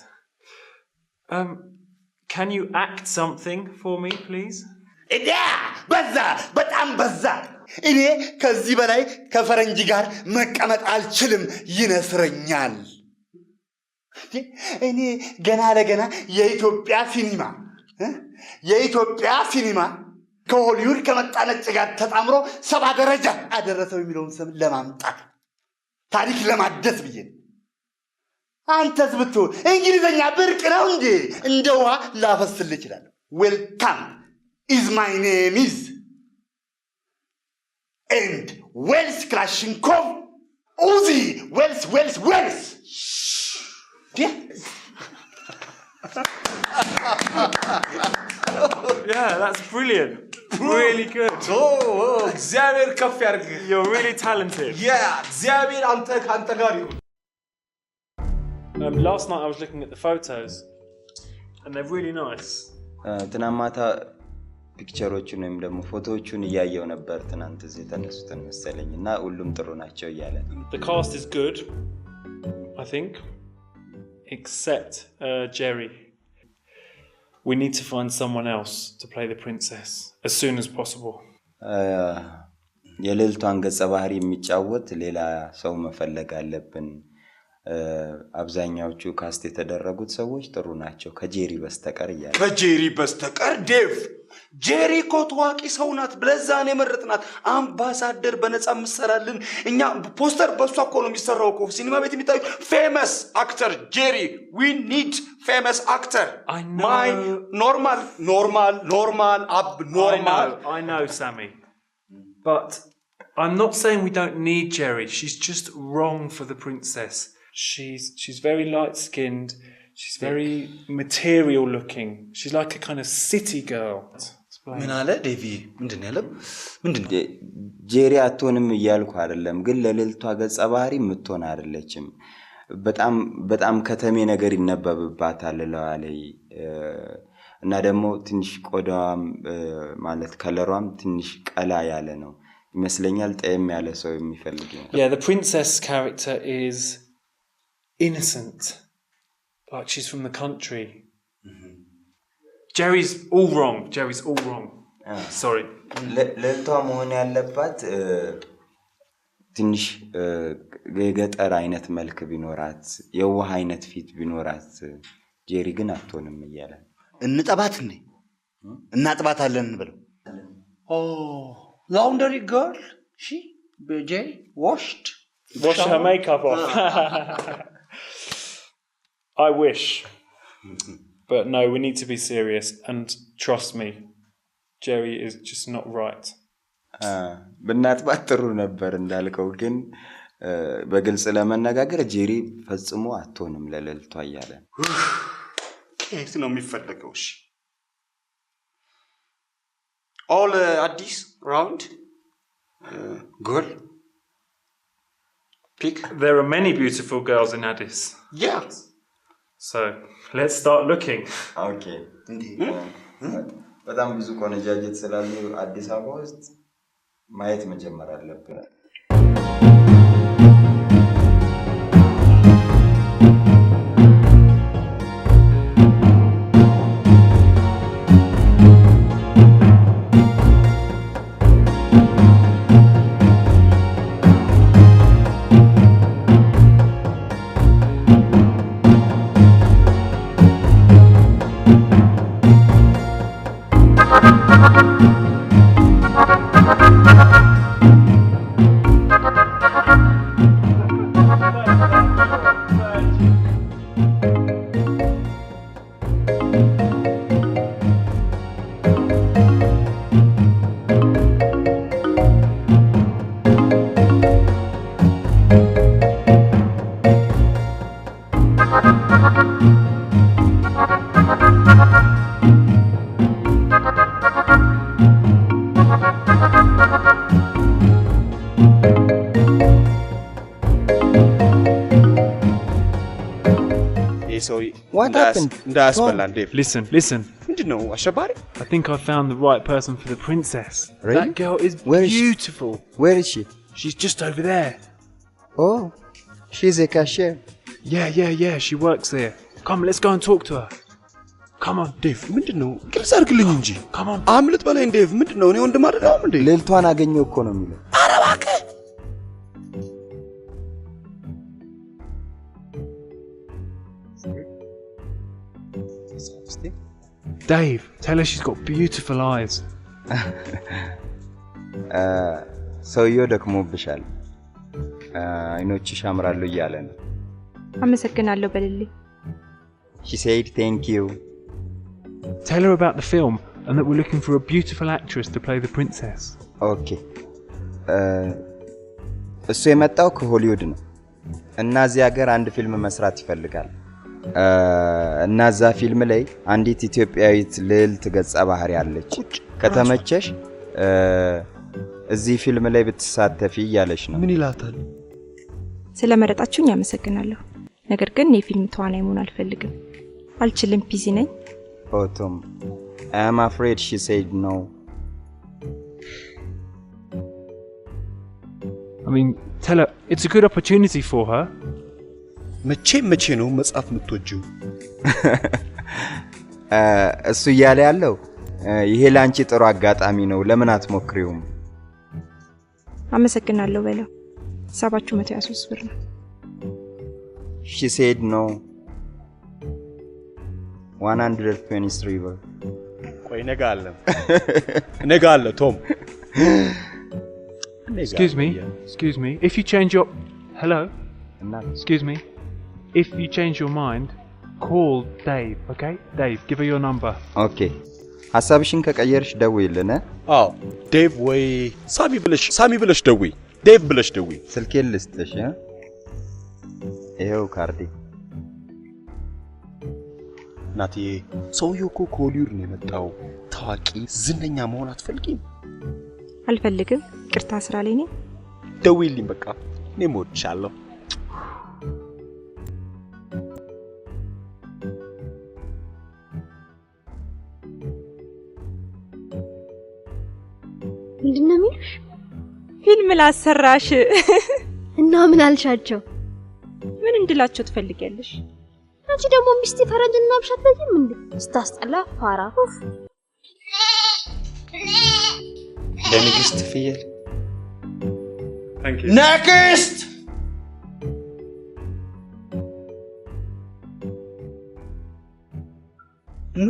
Can you act something for me, please?
በጣም በዛ። እኔ ከዚህ በላይ ከፈረንጅ ጋር መቀመጥ አልችልም፣ ይነስረኛል። እኔ ገና ለገና የኢትዮጵያ ሲኒማ ከሆሊውድ ከመጣ ነጭ ጋር ተጣምሮ 70 ደረጃ አደረሰው የሚለውን ስም ለማምጣት ታሪክ ለማደስ ብዬ። አንተስ ብትሆን እንግሊዘኛ ብርቅ ነው እንዴ? እንደ ውሃ ላፈስልህ እችላለሁ። ዌልካም is my name is and Wells Kalashnikov Uzi Wells.
Yeah, that's brilliant. Really good.
እግዚአብሔር ከፍ ያርግ።
You're really talented.
እግዚአብሔር አንተ ካንተ ጋር ይሁን።
Last night I was looking at the photos and they're really nice.
ትናንት ማታ ፒክቸሮቹን ወይም ደግሞ ፎቶዎቹን እያየው ነበር። ትናንት እዚህ ተነሱትን መሰለኝና ሁሉም ጥሩ ናቸው እያለ።
The cast is good, I think, except Jerry. We need to find someone else to play the princess as soon as possible.
የልዕልቷን ገጸ ባህሪ የሚጫወት ሌላ ሰው መፈለግ አለብን። አብዛኛዎቹ ካስት የተደረጉት ሰዎች ጥሩ ናቸው ከጄሪ በስተቀር እያለ።
ከጄሪ በስተቀር ዴቭ ጄሪ እኮ ታዋቂ ሰው ናት። ብለዛን የመረጥናት አምባሳደር በነፃ ምሰራልን። እኛ ፖስተር በሷ እኮ ነው የሚሰራው እኮ ሲኒማ ቤት የሚታዩ ፌመስ አክተር ጄሪ። we need famous actor.
I know.
My normal abnormal.
I know, Sammy. But I'm not saying we don't need Jerry. She's just wrong for the princess. She's very light-skinned. She's very material looking. She's like a kind of city girl.
ምን አለ ዴቪ? ምንድን ያለው?
ጄሪ አትሆንም እያልኩ አይደለም፣ ግን ለልዕልቷ ገጸ ባህሪ የምትሆን አይደለችም። በጣም ከተሜ ነገር ይነበብባታል ለዋለይ እና ደግሞ ትንሽ ቆዳዋም ማለት ከለሯም ትንሽ ቀላ ያለ ነው ይመስለኛል። ጠየም ያለ ሰው የሚፈልግ ነው።
Yeah, the princess character is innocent. Like she's from the country. Jerry's all wrong. Sorry.
ለልዕልቷ መሆን ያለባት ትንሽ የገጠር አይነት መልክ ቢኖራት፣ የውሃ አይነት ፊት ቢኖራት፣ ጄሪ ግን አትሆንም እያለ
እንጠባት እንዴ? እናጥባታለን ብለው laundry girl she Jerry washed
Wash her makeup off. I wish. But no, we need to be serious and trust me. Jerry is just not right.
በእናትባት ጥሩ ነበር እንዳልከው፣ ግን በግልጽ ለመነጋገር ጄሪ ፈጽሞ አትሆንም ለልዕልቷ እያለ።
ከየት ነው የሚፈልገው? እሺ all አዲስ round girl pick.
There are many beautiful girls in Addis.
Yeah,
So, let's start looking.
Okay. በጣም ብዙ ቆነጃጅት ስላሉ አዲስ አበባ ውስጥ ማየት መጀመር አለብን።
What happened?
Listen. I think I found the right person for the princess.
Really?
That girl is beautiful.
Where is she?
She's just over there.
Oh, she's a cashier.
Yeah, she works there. Come, let's go and talk to her. Come on.
Dave, ምንድነው? ግልጽ አድርግልኝ እንጂ.
Come on.
አምልጥ በላይ Dave, ምንድነው? እኔ ወንድም አይደለም እንዴ?
ሌልቷን አገኘው እኮ ነው የሚለው።
ኧረ እባክህ.
Dave, tell her she's got beautiful eyes.
ሰውየው ደክሞብሻል። አይኖችሽ ያምራሉ እያለ ነው።
አመሰግናለሁ በልልኝ።
She said thank you.
Tell her about the film and that we're looking for a beautiful actress to play the princess.
Okay. እሱ የመጣው ከሆሊውድ ነው እና እዚህ ሀገር አንድ ፊልም መስራት ይፈልጋል። እና እዛ ፊልም ላይ አንዲት ኢትዮጵያዊት ልዕልት ገጸ ባህሪ አለች። ከተመቸሽ እዚህ ፊልም ላይ ብትሳተፊ እያለች ነው።
ምን ይላታል?
ስለመረጣችሁኝ አመሰግናለሁ። ነገር ግን የፊልም ተዋናይ መሆን አልፈልግም። አልችልም፣ ቢዚ ነኝ።
Tom, I am afraid she said no.
I mean, tell her it's a good opportunity for her.
መቼ ነው መጽሐፍ የምትወጂው?
እሱ እያለ ያለው ይሄ ላንቺ ጥሩ አጋጣሚ ነው፣ ለምን አትሞክሪውም?
አመሰግናለሁ በለው። 723 ብር ነው።
She said no. 123 ብር።
ቆይ ነገ አለ ቶም።
Excuse me. If you change your hello. Excuse me. If you change your mind, call Dave, okay? Dave, give her your number.
Okay. ሐሳብሽን ከቀየርሽ ደውይልን።
አዎ ዴቭ ወይ ሳሚ ብለሽ ደውይ። ዴቭ ብለሽ ደውይ።
ስልኬን ልስጥሽ። ይሄው ካርዲ።
ናትዬ ሰውየው እኮ ከሆሊውድ ነው የመጣው። ታዋቂ ዝነኛ መሆን አትፈልጊም?
አልፈልግም። ቅርታ ስራ ላይ ነኝ።
ደውይልኝ በቃ። እኔም እወድሻለሁ።
ምንድነው የሚሉሽ?
ፊልም ላሰራሽ
እና ምን አልሻቸው?
ምን እንድላቸው ትፈልጊያለሽ?
አንቺ ደግሞ ሚስቴ ፈረንጅና ብሻት ለዚህ ምን ስታስጠላ ፋራ
ለንግስት ፍየል
Thank you.
Next!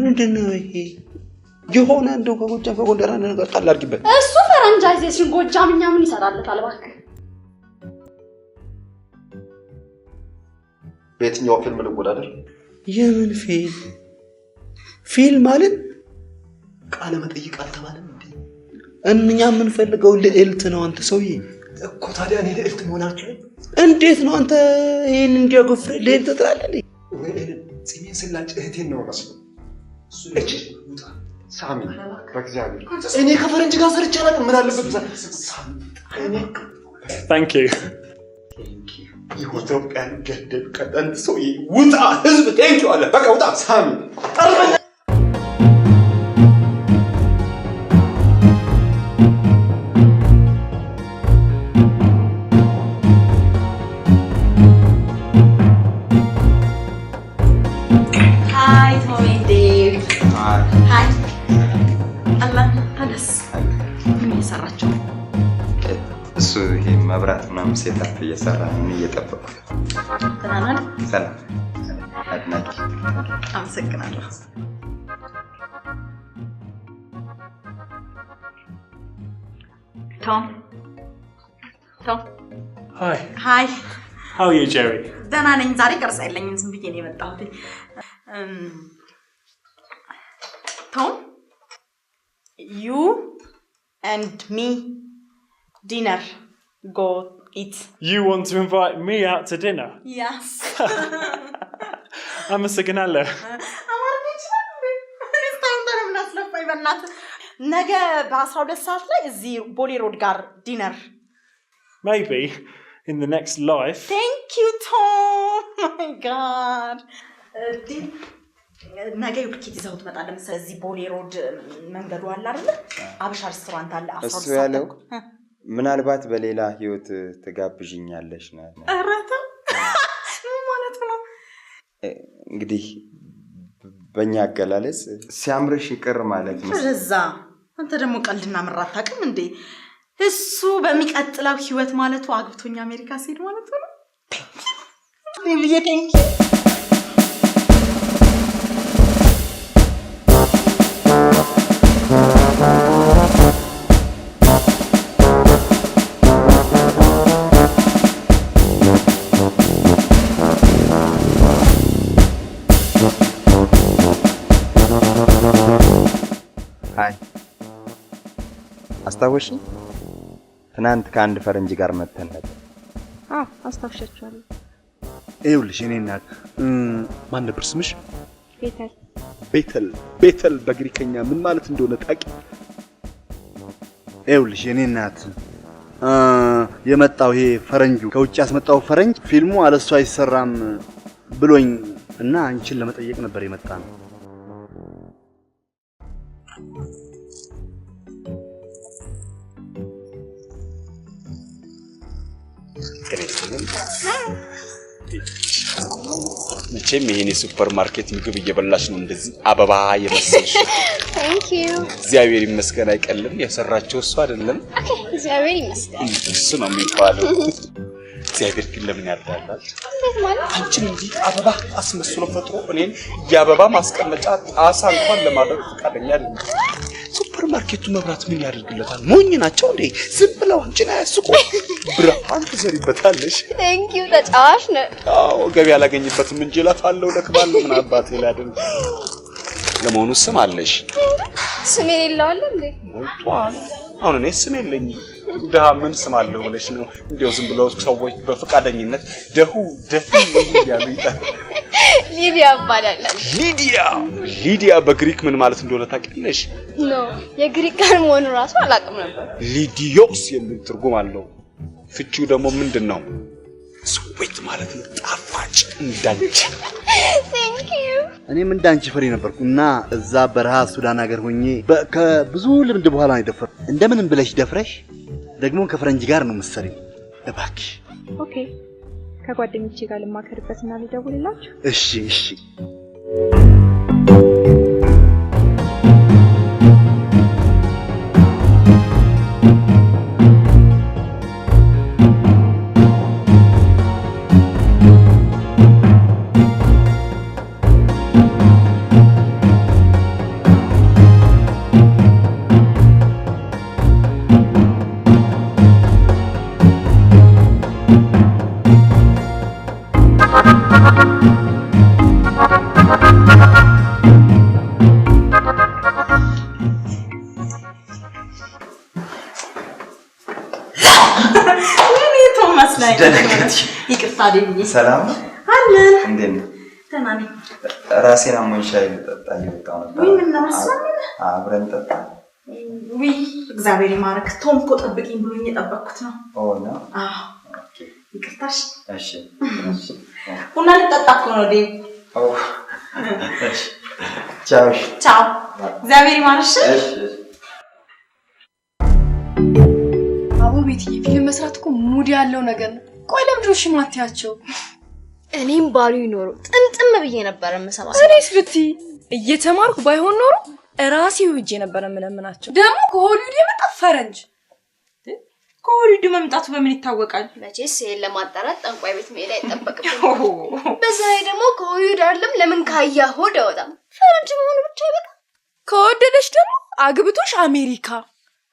ምንድነው ይሄ? የሆነ እንደው ከጎጃም ከጎንደር አንድ ነገር ጣል አድርጊበት።
እሱ ፈረንጃይዜሽን ጎጃምኛ ምን ይሰራልታል እባክህ?
በየትኛው ፊልም ልወዳደር?
የምን ፊልም? ፊልም ማለት ቃለ መጠይቅ አልተባለም እንዴ? እኛ የምንፈልገው ልዕልት ነው። አንተ ሰውዬ
እኮ ታዲያ እኔ ልዕልት መሆን አልችልም?
እንዴት ነው አንተ ይሄን እንዲያጎፍር ልዕልት ትላለህ?
ወይ ጽሜን ስላጭ እህቴን ነው መስሎ እሱ ልጅ ሳሚ በእግዚአብሔር እኔ ከፈረንጅ ጋር ሰርቻለሁ። ምን አለበት ሳሚ?
Thank you.
Thank you.
ኢትዮጵያን ገደብ ቀጠን ሰውዬ ውጣ ህዝብ ቴንክ ዩ አለ በቃ ውጣ ሳሚ
Hi Tommy Dave Hi Allah ተነስ ምን እየሰራችሁ
እሱ ይሄ መብራት ምናምን ሴታፕ እየሰራ ነው እየጠበቁ
ተናናል
ሰላም አድናቂ
አመሰግናለሁ Tom
Hi.
Hi
How are you, Jerry?
ደህና ነኝ ዛሬ ቀርጻ የለኝም ዝም ብዬ ነው የመጣሁት Tom you and me dinner go eat
You want to invite me out to dinner?
Yes
አመሰግናለሁ
ነገ በ12 ሰዓት ላይ እዚህ ቦሌ ሮድ ጋር ዲነር
Maybe in the next life.
Thank you Tom oh my god ነገ ዩልኪት ይዘው ትመጣለህ መሰለኝ እዚህ ቦሌ ሮድ መንገዱ አለ አይደል አብሻ ሬስቶራንት አለ 12
እሱ ያለው ምናልባት በሌላ ህይወት ተጋብዥኛለሽ ነው
አራታ ምን ማለት ነው
እንግዲህ በእኛ አገላለጽ ሲያምርሽ ይቅር ማለት ነው
ስለዛ አንተ ደግሞ ቀልድና ምራት ታውቅም እንዴ እሱ በሚቀጥለው ህይወት ማለቱ አግብቶኛ አሜሪካ ሲሄድ ማለት ነው ቢቢዬ ቴንክ
ሃይ አስታወሽ ትናንት ከአንድ ፈረንጅ ጋር መተን ነበር
አስታውሻችኋለሁ
ይኸውልሽ እኔ እናት ማን ነበር ስምሽ
ቤተል
ቤተል በግሪከኛ ምን ማለት እንደሆነ ታውቂ ይኸውልሽ እኔ እናት የመጣው ይሄ ፈረንጁ ከውጭ ያስመጣው ፈረንጅ ፊልሙ አለሱ አይሰራም ብሎኝ እና አንቺን ለመጠየቅ ነበር የመጣ ነው መቼም ይሄኔ ሱፐር ማርኬት ምግብ እየበላሽ ነው እንደዚህ አበባ የመሰልሽ
Thank you
እግዚአብሔር ይመስገን አይቀልም የሰራቸው እሱ አይደለም
Okay እግዚአብሔር ይመስገን
እሱ ነው የሚባለው እግዚአብሔር ግን ለምን ያርዳላል
እንዴት ማለት
አንቺን እንዲህ አበባ አስመስሎ ፈጥሮ እኔን የአበባ ማስቀመጫ ጣሳ እንኳን ለማድረግ ፈቃደኛ አይደለም ሱፐር ማርኬቱ መብራት ምን ያደርግለታል ሞኝ ናቸው እንዴ ዝም ብለው አንቺን አያስቁ ብርሃን ትዘሪበታለሽ
Thank you ተጫዋች ነህ
አዎ ገበያ አላገኝበትም እንጂ ለፋለው ለክባለው ምን አባቴ ላደርግ ለመሆኑ ስም አለሽ
ስም የሌለው አለ እንዴ
ሞልቷል አሁን እኔ ስም የለኝም ደሃ ምን ስም አለው ብለሽ ነው እንዴው ዝም ብለው ሰዎች በፈቃደኝነት ደሁ ያሉ ይጣል
ሊዲያ ይባላል
ሊዲያ በግሪክ ምን ማለት እንደሆነ ታውቂያለሽ
ኖ የግሪክ ቃል መሆኑ ራሱ አላውቅም ነበር
ሊዲዮስ የሚል ትርጉም አለው ፍቺው ደግሞ ምንድነው ስዊት ማለት ነው ጣፋጭ እንዳንቺ
Thank you
እኔም እንዳንቺ ፈሪ ነበርኩና እዛ በረሃ ሱዳን ሀገር ሆኜ ከብዙ ልምድ በኋላ ነው ደፈር እንደምንም ብለሽ ደፍረሽ ደግሞ ከፈረንጅ ጋር ነው መሰለኝ እባክሽ
ኦኬ ከጓደኞቼ ጋር ልማከርበትና ልደውልላችሁ
እሺ
ይቅርታ ደምዬ
ሰላም
አለን
እንዴት ነው
ተናኒ
ራሴን አሞኝ ሻይ ልጠጣ እየወጣሁ ነበር
ወይ ምን ነው
አብረን ጠጣ
ወይ እግዚአብሔር ይማረክ ቶም እኮ ጠብቂኝ ብሎኝ የጠበቅኩት ነው
ኦ ነው
አዎ ይቅርታሽ።
እሺ
ቡና ልጠጣ እኮ ነው ዴቭ።
እሺ ቻው።
ቻው። እግዚአብሔር ይማርሽ።
አቦ ቤትዬ ፊልም መስራት እኮ ሙድ ያለው ነገር ነው። ቆይ ለምንድን ነው እሺ የማትያቸው?
እኔም ባሉ ይኖሩ ጥምጥም ብዬ ነበር የምሰማው።
እኔስ ብትይ እየተማርኩ ባይሆን ኖሮ ራሴው ሂጄ ነበር የምለምናቸው። ደግሞ ከሆሊውድ የመጣ ፈረንጅ።
ከሆሊውድ መምጣቱ በምን ይታወቃል?
መቼስ ይሄን ለማጣራት ጠንቋይ ቤት መሄድ አይጠበቅብኝም። በዛ ላይ ደግሞ ከሆሊውድ አይደለም ለምን ካያ ሆድ አይወጣም። ፈረንጅ መሆኑ ብቻ ይበቃ።
ከወደደሽ ደግሞ አግብቶሽ አሜሪካ።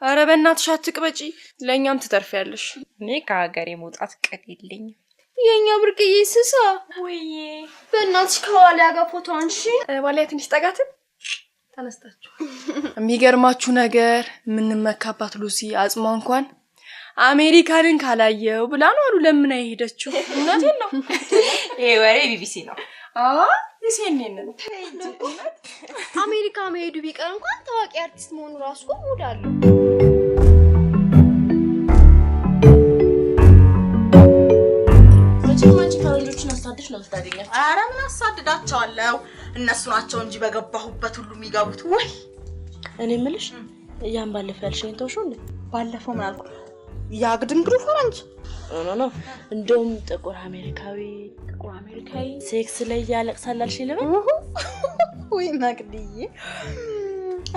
ኧረ በእናትሽ አትቅበጪ፣ ለእኛም ትተርፊያለሽ።
እኔ ከሀገሬ መውጣት ቅድ የለኝም።
የኛ ብርቅዬ ስሳ
ወይዬ
በእናትሽ ከዋሊያ ጋር ፎቶ አንሺ።
ዋሊያ ትንሽ ጠጋትን ተነስታችሁ። የሚገርማችሁ ነገር የምንመካባት ሉሲ አጽሟ እንኳን አሜሪካንን ካላየው ብላ ነው አሉ ለምን አይሄደችው? እውነቴን ነው።
ይሄ ወሬ ቢቢሲ ነው።
ሲኤንኤን ነው።
አሜሪካ መሄዱ ቢቀር እንኳን ታዋቂ አርቲስት መሆኑ ራሱ ሙድ አለው።
ፈረንጆችን አሳድሽ ነው ታደኛቸው። ኧረ ምን አሳድዳቸዋለሁ? እነሱ ናቸው እንጂ በገባሁበት ሁሉ የሚገቡት። ወይ
እኔ የምልሽ ያን ባለፈው ያልሽኝ ተውሽው እንዴ?
ባለፈው ምን አልኩ? ያግድንግሩ ፈረንጅ
ኖ እንደውም ጥቁር አሜሪካዊ ሴክስ ላይ ያለቅሳል አልሽኝ ልበል?
ወይ መቅድዬ፣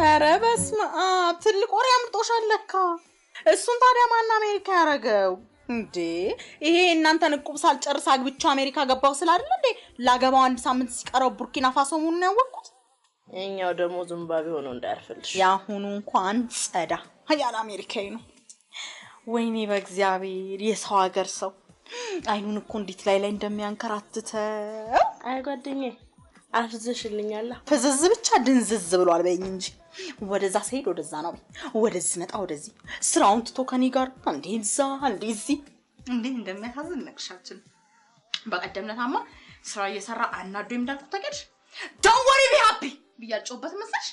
ኧረ በስመ አብ ትልቅ ወሬ አምጦሻል ለካ። እሱን ታዲያ ማን አሜሪካ ያረገው እንዴ? ይሄ እናንተን ዕቁብ ሳልጨርስ አግብቻ አሜሪካ ገባው ስላልለ እንዴ ላገባው አንድ ሳምንት ሲቀረው ቡርኪና ፋሶ መሆኑን ያወቅኩት።
እኛው ደግሞ ዝምባቤ ሆኖ እንዳያርፈልሽ።
ያሁኑ እንኳን ጸዳ ያለ አሜሪካዊ ነው። ወይኔ በእግዚአብሔር የሰው ሀገር ሰው አይኑን እኮ እንዴት ላይ እንደሚያንከራትተው።
አይ ጓደኛዬ አፍዝሽልኛል።
ፍዝዝ ብቻ ድንዝዝ ብሏል በይኝ እንጂ ወደዛ ሲሄድ ወደዛ ነው፣ ወደዚህ መጣ ወደዚህ። ስራውን ትቶ ከኔ ጋር እንደዛ እንደዚህ እንደሚያሳዝን ነቅሻችን። በቀደምነታማ ስራ እየሰራ አናዶ እንዳልኩ ተቀድሽ don't worry be happy ብያጮበት መሰለሽ።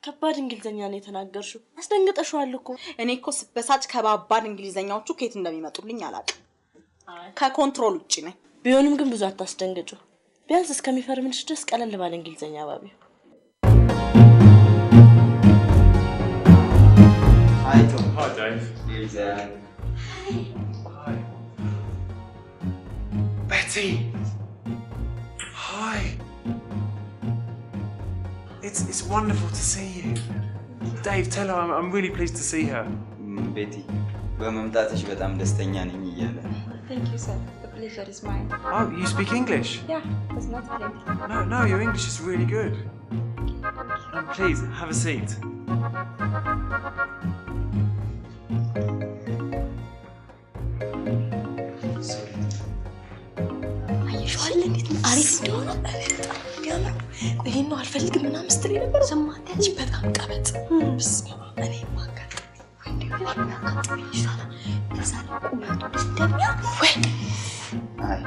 ከባድ እንግሊዘኛ ነው የተናገርሽው። አስደንግጠሽዋል እኮ።
እኔ እኮ ስበሳጭ ከባባድ እንግሊዘኛዎቹ ከየት እንደሚመጡልኝ አላውቅም። ከኮንትሮል ውጪ ነኝ።
ቢሆንም ግን ብዙ አታስደንግጩ። ቢያንስ እስከሚፈርምልሽ ድረስ ቀለል ባለ እንግሊዘኛ ባቢው።
Hi Tom.
Hi Dave.
Hi.
Betty. Hi. It's wonderful to see you. Dave, tell her I'm really pleased to see her.
Betty, በመምጣትሽ በጣም ደስተኛ ነኝ እያለ።
Thank you sir. The pleasure is mine.
Oh, you speak English?
Yeah, it's not plenty.
No, your English is really good. Please, have a seat.
አይሻል እንዴት አሪፍ እንደሆነ ያለው ይሄን ነው አልፈልግም እና ምስትሪ ነበር ሰማታች በጣም ቀበጥ በስመ አብ እኔ ማከረ
አይ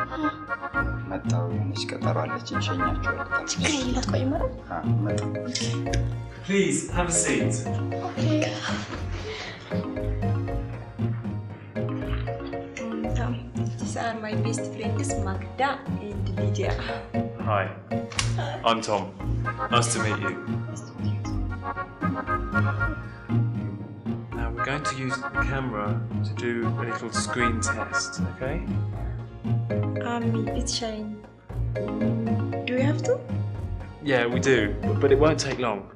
መጣው የሆነች ቀጠሮ አለችኝ ሸኛቸዋለሁ።
ችግር የለም ቆይ ማለት
Please, have a seat.
These are my best friends Magda and Lydia.
Hi, I'm Tom. Nice to meet you. Now we're going to use the camera to do a little screen test, okay?
It's shine. Do we have to?
Yeah, we do, but it won't take long.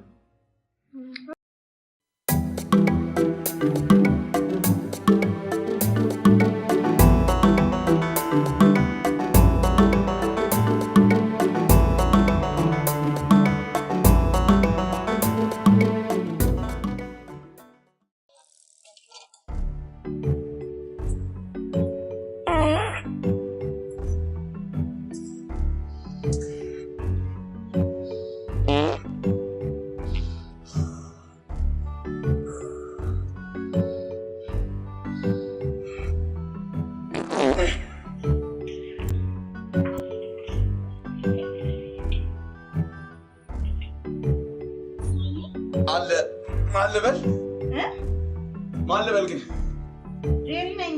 ማን ልበል ግን?
ጄሪ ነኝ።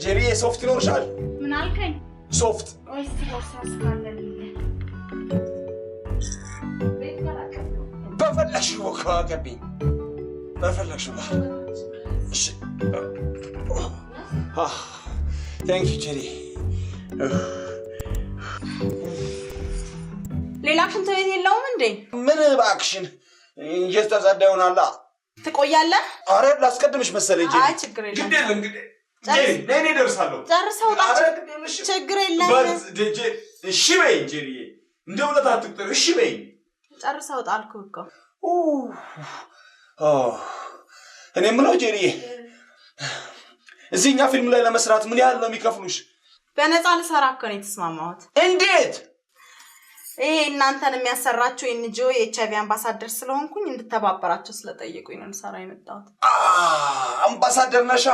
ጀሪዬ ሶፍት ይኖርሻል?
ምን አልከኝ?
ሶፍት
ወይስ ቦርሳስ ካለልኝ
በፈለግሽው አቀብኝ፣ በፈለግሽው። እሺ ቴንክ ዩ ጀሪ።
ሌላ ሽንት ቤት የለውም እንዴ?
ምን እባክሽን እየተጸዳ ይሆናላ።
ትቆያለህ?
አረ ላስቀድምሽ መሰለኝ ጀሪ።
አይ ችግር የለም።
ግድ የለም ግድ ነይ ደርሳለሁ።
ጨርሰው ውጣ። ችግር የለም።
እሺ በይ ጀሪዬ፣ እንደ እውነት አትቁጠር። እሺ በይ
ጨርሰው ውጣ አልኩህ እኮ።
እኔ የምለው ጀሪዬ፣ እዚህኛ ፊልም ላይ ለመስራት ምን ያህል ነው የሚከፍሉሽ?
በነፃ ልሰራ እኮ ነው የተስማማሁት።
እንዴት?
ይሄ እናንተን የሚያሰራችሁ የኤንጂኦ የኤችአይቪ አምባሳደር ስለሆንኩኝ እንድተባበራቸው ስለጠየቁኝ ነው ልሰራ የመጣሁት።
አምባሳደር ነሻ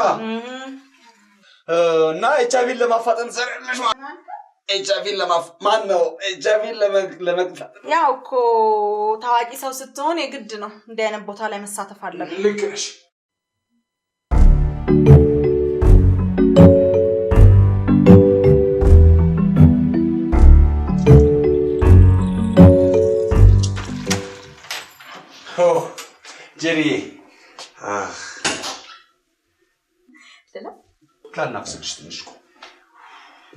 እና ኤችአይቪን ለማፋጠን ትሰሪያለሽ? ኤችአይቪን ማን ነው ኤችአይቪን ለመግፋት?
ያው እኮ ታዋቂ ሰው ስትሆን የግድ ነው እንዲህ አይነት ቦታ ላይ መሳተፍ አለብን።
ልክ ነሽ። ጀሪዬ ላናፍስልሽ ትንሽ እኮ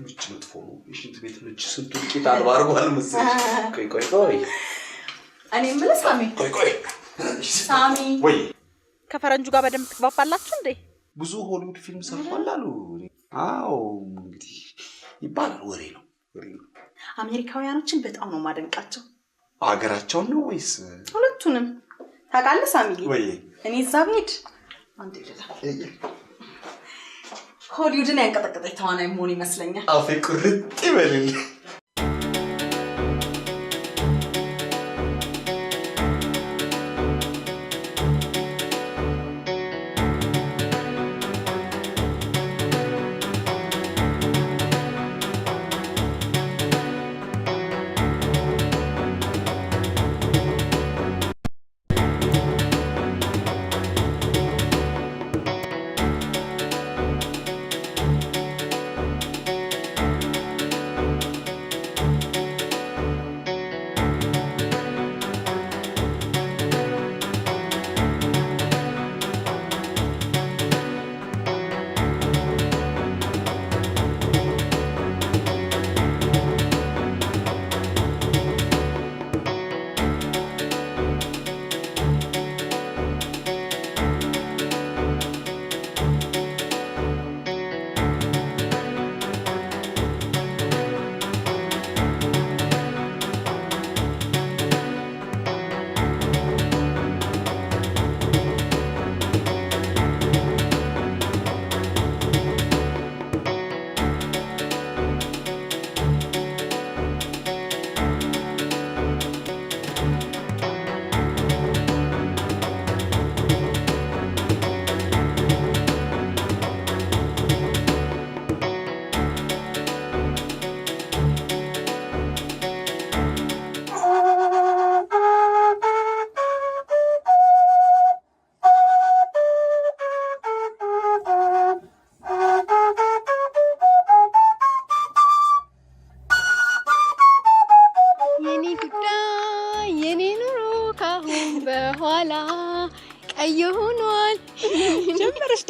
ምች መጥፎ ነው። የሽንት ቤት ምች ስንቱ ቂጥ አልባ አድርጓል መሰለሽ። ቆይ
እኔ የምልህ ሳሚ፣
ቆይ
ሳሚ፣
ወይ
ከፈረንጁ ጋር በደንብ ትግባባላችሁ እንዴ?
ብዙ ሆሊውድ ፊልም ሰርቷል አሉ። አዎ እንግዲህ ይባላል፣ ወሬ ነው።
አሜሪካውያኖችን በጣም ነው ማደንቃቸው።
አገራቸውን ነው ወይስ
ሁለቱንም? ታውቃለህ ሳሚ፣
ወይ
እኔ እዛ ብሄድ አንተ ይደላል ሆሊውድን ያንቀጠቀጠች ተዋናይ መሆን ይመስለኛል።
አፌ ቁርጥ ይበልልኝ።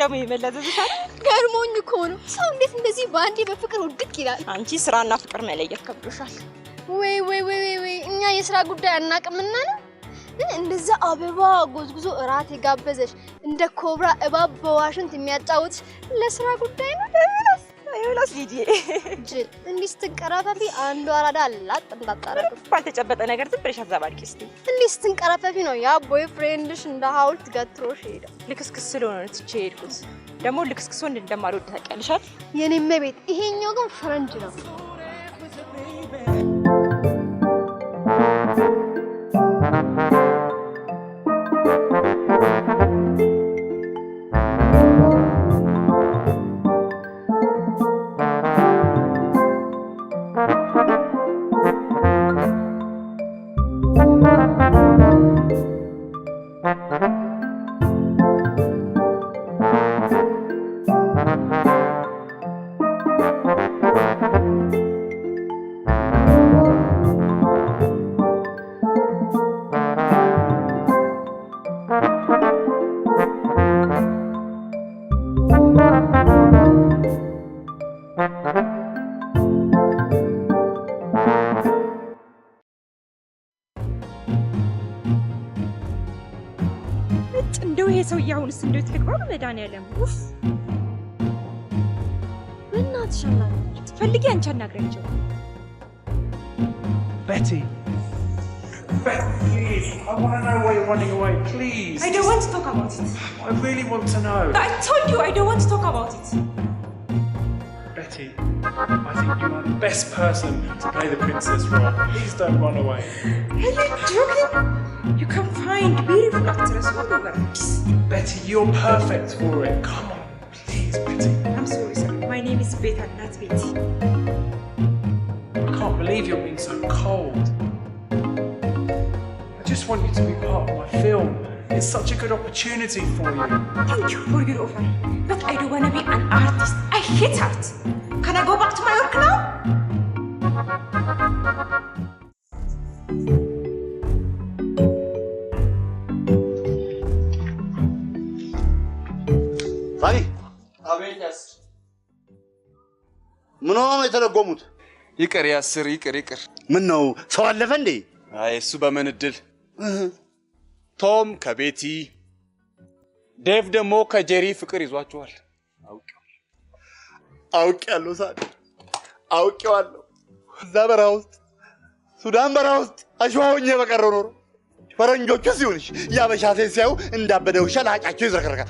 ደግሞ ይመለዘዝሻል።
ገርሞኝ እኮ ነው። ሰው እንዴት እንደዚህ ባንዴ በፍቅር ውድቅ ይላል?
አንቺ ስራና ፍቅር መለየት ከብዶሻል።
ወይ እኛ የስራ ጉዳይ አናቅምና ነው እንደዛ አበባ ጎዝጉዞ እራት የጋበዘሽ እንደ ኮብራ እባብ በዋሽንት የሚያጫውትሽ ለስራ ጉዳይ ነው?
ይኸውልሽ ሊዲ
ጅል እንዲህ ስትንቀራፈፊ አንዱ አራዳ ላጥ እንዳታረግ
ባልተጨበጠ ነገር ዝም ብለሽ አዛባልቂ እስቲ።
እንዲህ ስትንቀራፈፊ ነው ያ ቦይፍሬንድሽ እንደ ሐውልት ገትሮሽ ሄደው።
ልክስክስ ስለሆነ ትቼ ሄድኩት። ደግሞ ልክስክስ ወንድ እንደማልወድ ታውቂያለሽ አይደል?
የኔም ቤት ይሄኛው ግን ፈረንጅ ነው።
አሁንስ እንዴት ልግባ መድኃኒዓለም ኡፍ
በእናትሽ አናግሪያቸው
ትፈልጊ አንቺ አናግሪያቸው
Betty. Please, I want to know why you're running away, please.
I don't want to talk about it.
I really want to know.
I told you I don't want to talk about it.
Betty, I think you are the best person to play the princess role. Please don't run away.
Are you joking? You can find beautiful actresses all over.
Betty, you're perfect for it. Come on, please, Betty.
I'm sorry, sir. My name is Beta, not Betty.
I can't believe you're being so cold. I just want you to be part of my film. It's such a good opportunity for you.
Thank you for your offer. But I don't want to be an artist. I hate art. Can I go back to my work now?
ሳሚ አቤት ምን ሆኖ ነው የተለጎሙት?
ይቅር ያስር ይቅር
ምን ነው ሰው አለፈ እንዴ?
አይ እሱ በምን እድል ቶም ከቤቲ ዴቭ ደግሞ ከጄሪ ፍቅር ይዟቸዋል።
አውቄያለሁ ሳሚ አውቄዋለሁ። እዛ በረሃ ውስጥ ሱዳን በረሃ ውስጥ አሸዋ ሆኜ በቀረው ኖሮ ፈረንጆቹ ሲሆንሽ ያበሻ ሴት ሲያዩ እንዳበደ ውሻ ለሀጫቸው ይዝረከረካል።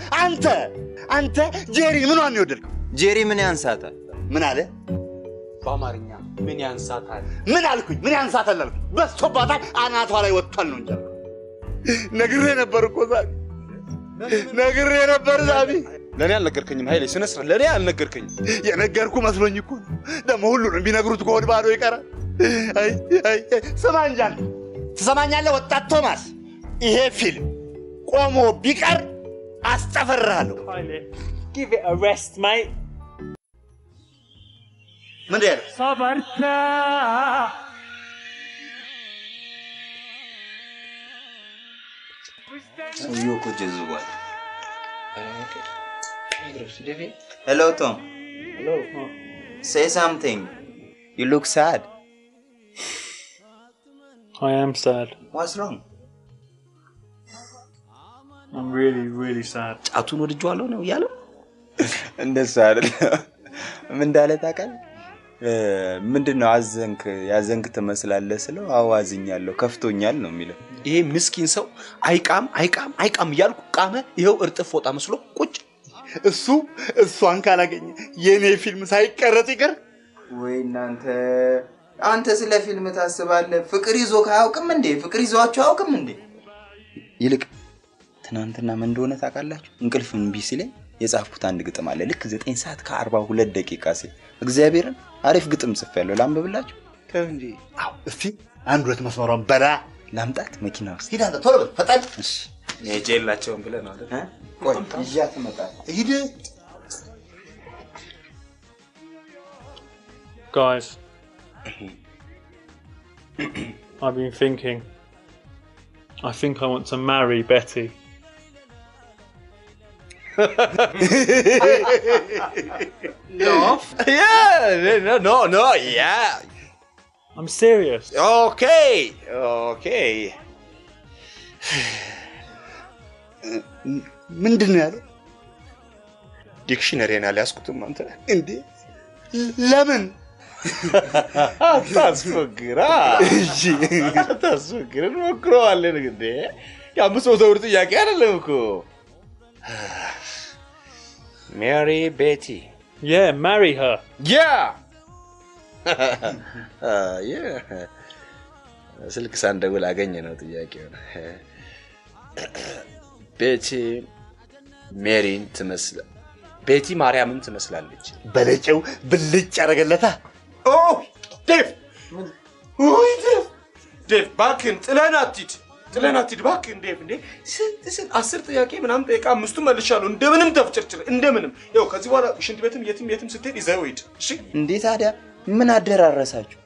አንተ ጄሪ ምኗን የወደድከው?
ጄሪ ምን ያንሳታል?
ምን አለ?
በአማርኛ ምን ያንሳታል?
ምን አልኩኝ? ምን ያንሳታል አልኩኝ? በስቶባታል አናቷ ላይ ወጥቷል ነው እንጂ ነግሬ ነበር እኮ ሳሚ ነግሬ ነበር ሳሚ።
ለኔ አልነገርከኝም ኃይሌ፣ ስነ ስርዓት ለኔ አልነገርከኝም።
የነገርኩ መስሎኝ እኮ ነው። ደግሞ ሁሉንም ቢነግሩት ከሆድ ባዶ ይቀራል። አይ ስማ እንጂ አንተ ትሰማኛለህ ወጣት ቶማስ፣ ይሄ ፊልም ቆሞ ቢቀር አስጠፈርሃለሁ።
Give it a rest, mate.
ምንድን ያለው?
ሰበርታ
ሰውዬው እኮ ጀዝቧል። Hello, Tom.
Hello.
Say something. You look sad.
I am sad.
What's wrong?
I'm really, really sad.
ጫቱን ወድጄዋለሁ ነው ያለው? እንደሱ አይደለም። ምን እንዳለ ታውቃለህ? ምንድነው ያዘንክ ትመስላለህ ስለው አዎ አዝኛለሁ ከፍቶኛል ነው የሚለው።
ይሄ ምስኪን ሰው አይቃም እያልኩ ቃመ ይሄው እርጥፍ ፎጣ መስሎ ቁጭ።
እሷን ካላገኘ የኔ ፊልም ሳይቀረጽ ይቀር
ወይ አንተ ስለ ፊልም ታስባለህ? ፍቅር ይዞ ካያውቅም እንዴ? ፍቅር ይዟቸው አያውቅም እንዴ? ይልቅ ትናንትና ምን እንደሆነ ታውቃላችሁ? እንቅልፍ እምቢ ሲለኝ የጻፍኩት አንድ ግጥም አለ። ልክ 9 ሰዓት ከ42 ደቂቃ ሲል እግዚአብሔርን አሪፍ ግጥም ጽፌያለሁ። ላንብብላችሁ?
እንዴ? አዎ፣ እስቲ አንድ ሁለት መስመሯን በላ
ላምጣት መኪና ውስጥ።
ሂድ አንተ ቶሎ በል ፈጣን።
እሺ
የጄላቸውን ብለህ ነው አይደል?
ቆይ ይዣት እመጣለሁ።
ሂድ።
Guys, I've been thinking. I think I want to marry Betty.
No. Yeah. No. Yeah.
I'm serious.
Okay.
ምንድነው ያለው?
ዲክሽነሪን አልያዝኩትም አንተ
እንዴ? ለምን
አታስፈግራ? እሺ አታስፈግራ ሞክረዋለን እንዴ? ያ500 ብር ጥያቄ አይደለም እኮ። Marry Betty.
Yeah, marry her.
Yeah. ስልክ ሳንደውል አገኘ ነው ጥያቄው። ቤቲ ሜሪን ትመስላለች። ቤቲ ማርያምን ትመስላለች።
በለጨው ብልጭ ያደረገለታ።
ኦ ዴቭ ባክን ጥለን አትሂድ ባክን ዴቭ። እንዴ ስንት 10 ጥያቄ ምናምን ጠይቃ 5ቱ መልሻለሁ። እንደምንም ተፍጭርጭር እንደምንም። ያው ከዚህ በኋላ ሽንት ቤትም የትም ስትሄድ ይዘው ሂድ። እሺ
እንዴ ታዲያ ምን አደራረሳችሁ?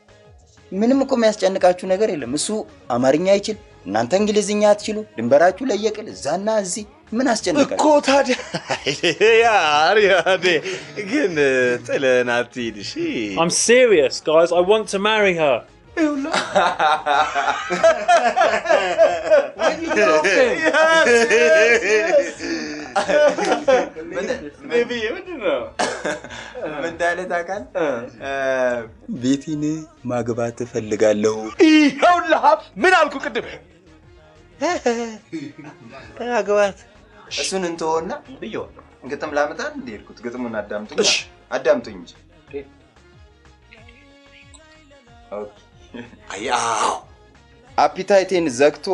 ምንም እኮ የሚያስጨንቃችሁ ነገር የለም። እሱ አማርኛ አይችል፣ እናንተ እንግሊዝኛ አትችሉ፣ ድንበራችሁ ለየቅል እዛና እዚህ ምን አስጨንቃችሁ
እኮ ታዲያ? ያሬ ግን ጥለን አትሂድ። እሺ
I'm serious, guys. I want to marry her.
Yes. ቤቢዬ ምንድን ነው?
ምን እንዳለ ታውቃለህ? ቤቲን ማግባት እፈልጋለሁ።
ይኸውልህ ምን አልኩ ቅድም?
ማግባት እሱን እንተወና ብየዋለሁ። ግጥም ላመጣ እንደ ሄድኩት ግጥሙን አዳምጡኝ። እሺ አዳምጡኝ እንጂ አያው አፒታይቴን ዘግቶ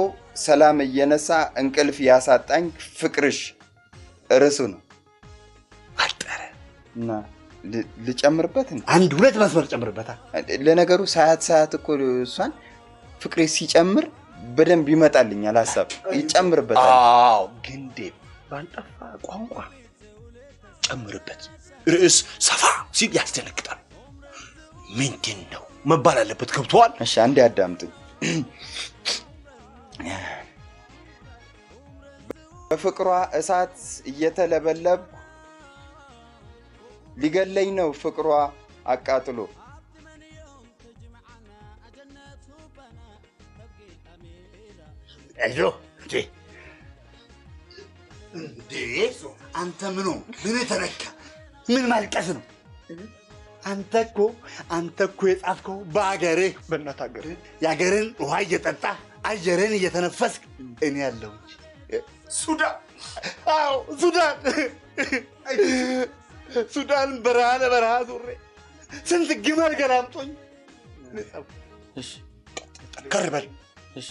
ሰላም እየነሳ እንቅልፍ ያሳጣኝ ፍቅርሽ ርሱ ነው።
አጠረ
እና ልጨምርበት እንዴ?
አንድ ሁለት መስመር ጨምርበታ።
ለነገሩ ሰዓት እኮ እሷን ፍቅሬ ሲጨምር በደንብ ይመጣልኛል ሐሳብ ይጨምርበታል።
አዎ ግንዴ ባንጠፋ ቋንቋ ጨምርበት። ርዕስ ሰፋ ሲል ያስደነግጣል። ምንድን ነው መባል አለበት። ገብቶሃል?
እሺ አንዴ አዳምጡኝ። በፍቅሯ እሳት እየተለበለብኩ ሊገለኝ ነው ፍቅሯ አቃጥሎ
አይዞህ
እንዴ አንተ ምን ተረካ? ምን ማልቀስ ነው? አንተ እኮ የጻፍከው በአገርህ በእናትህ አገርህ የአገርን ውሃ እየጠጣ አየርን እየተነፈስክ እኔ ያለው ሱዳን አዎ ሱዳን በረሃ ለበረሃ ዙሬ ስንት ግመል ገላምጦኝ
እሺ
ጠንከር በል
እሺ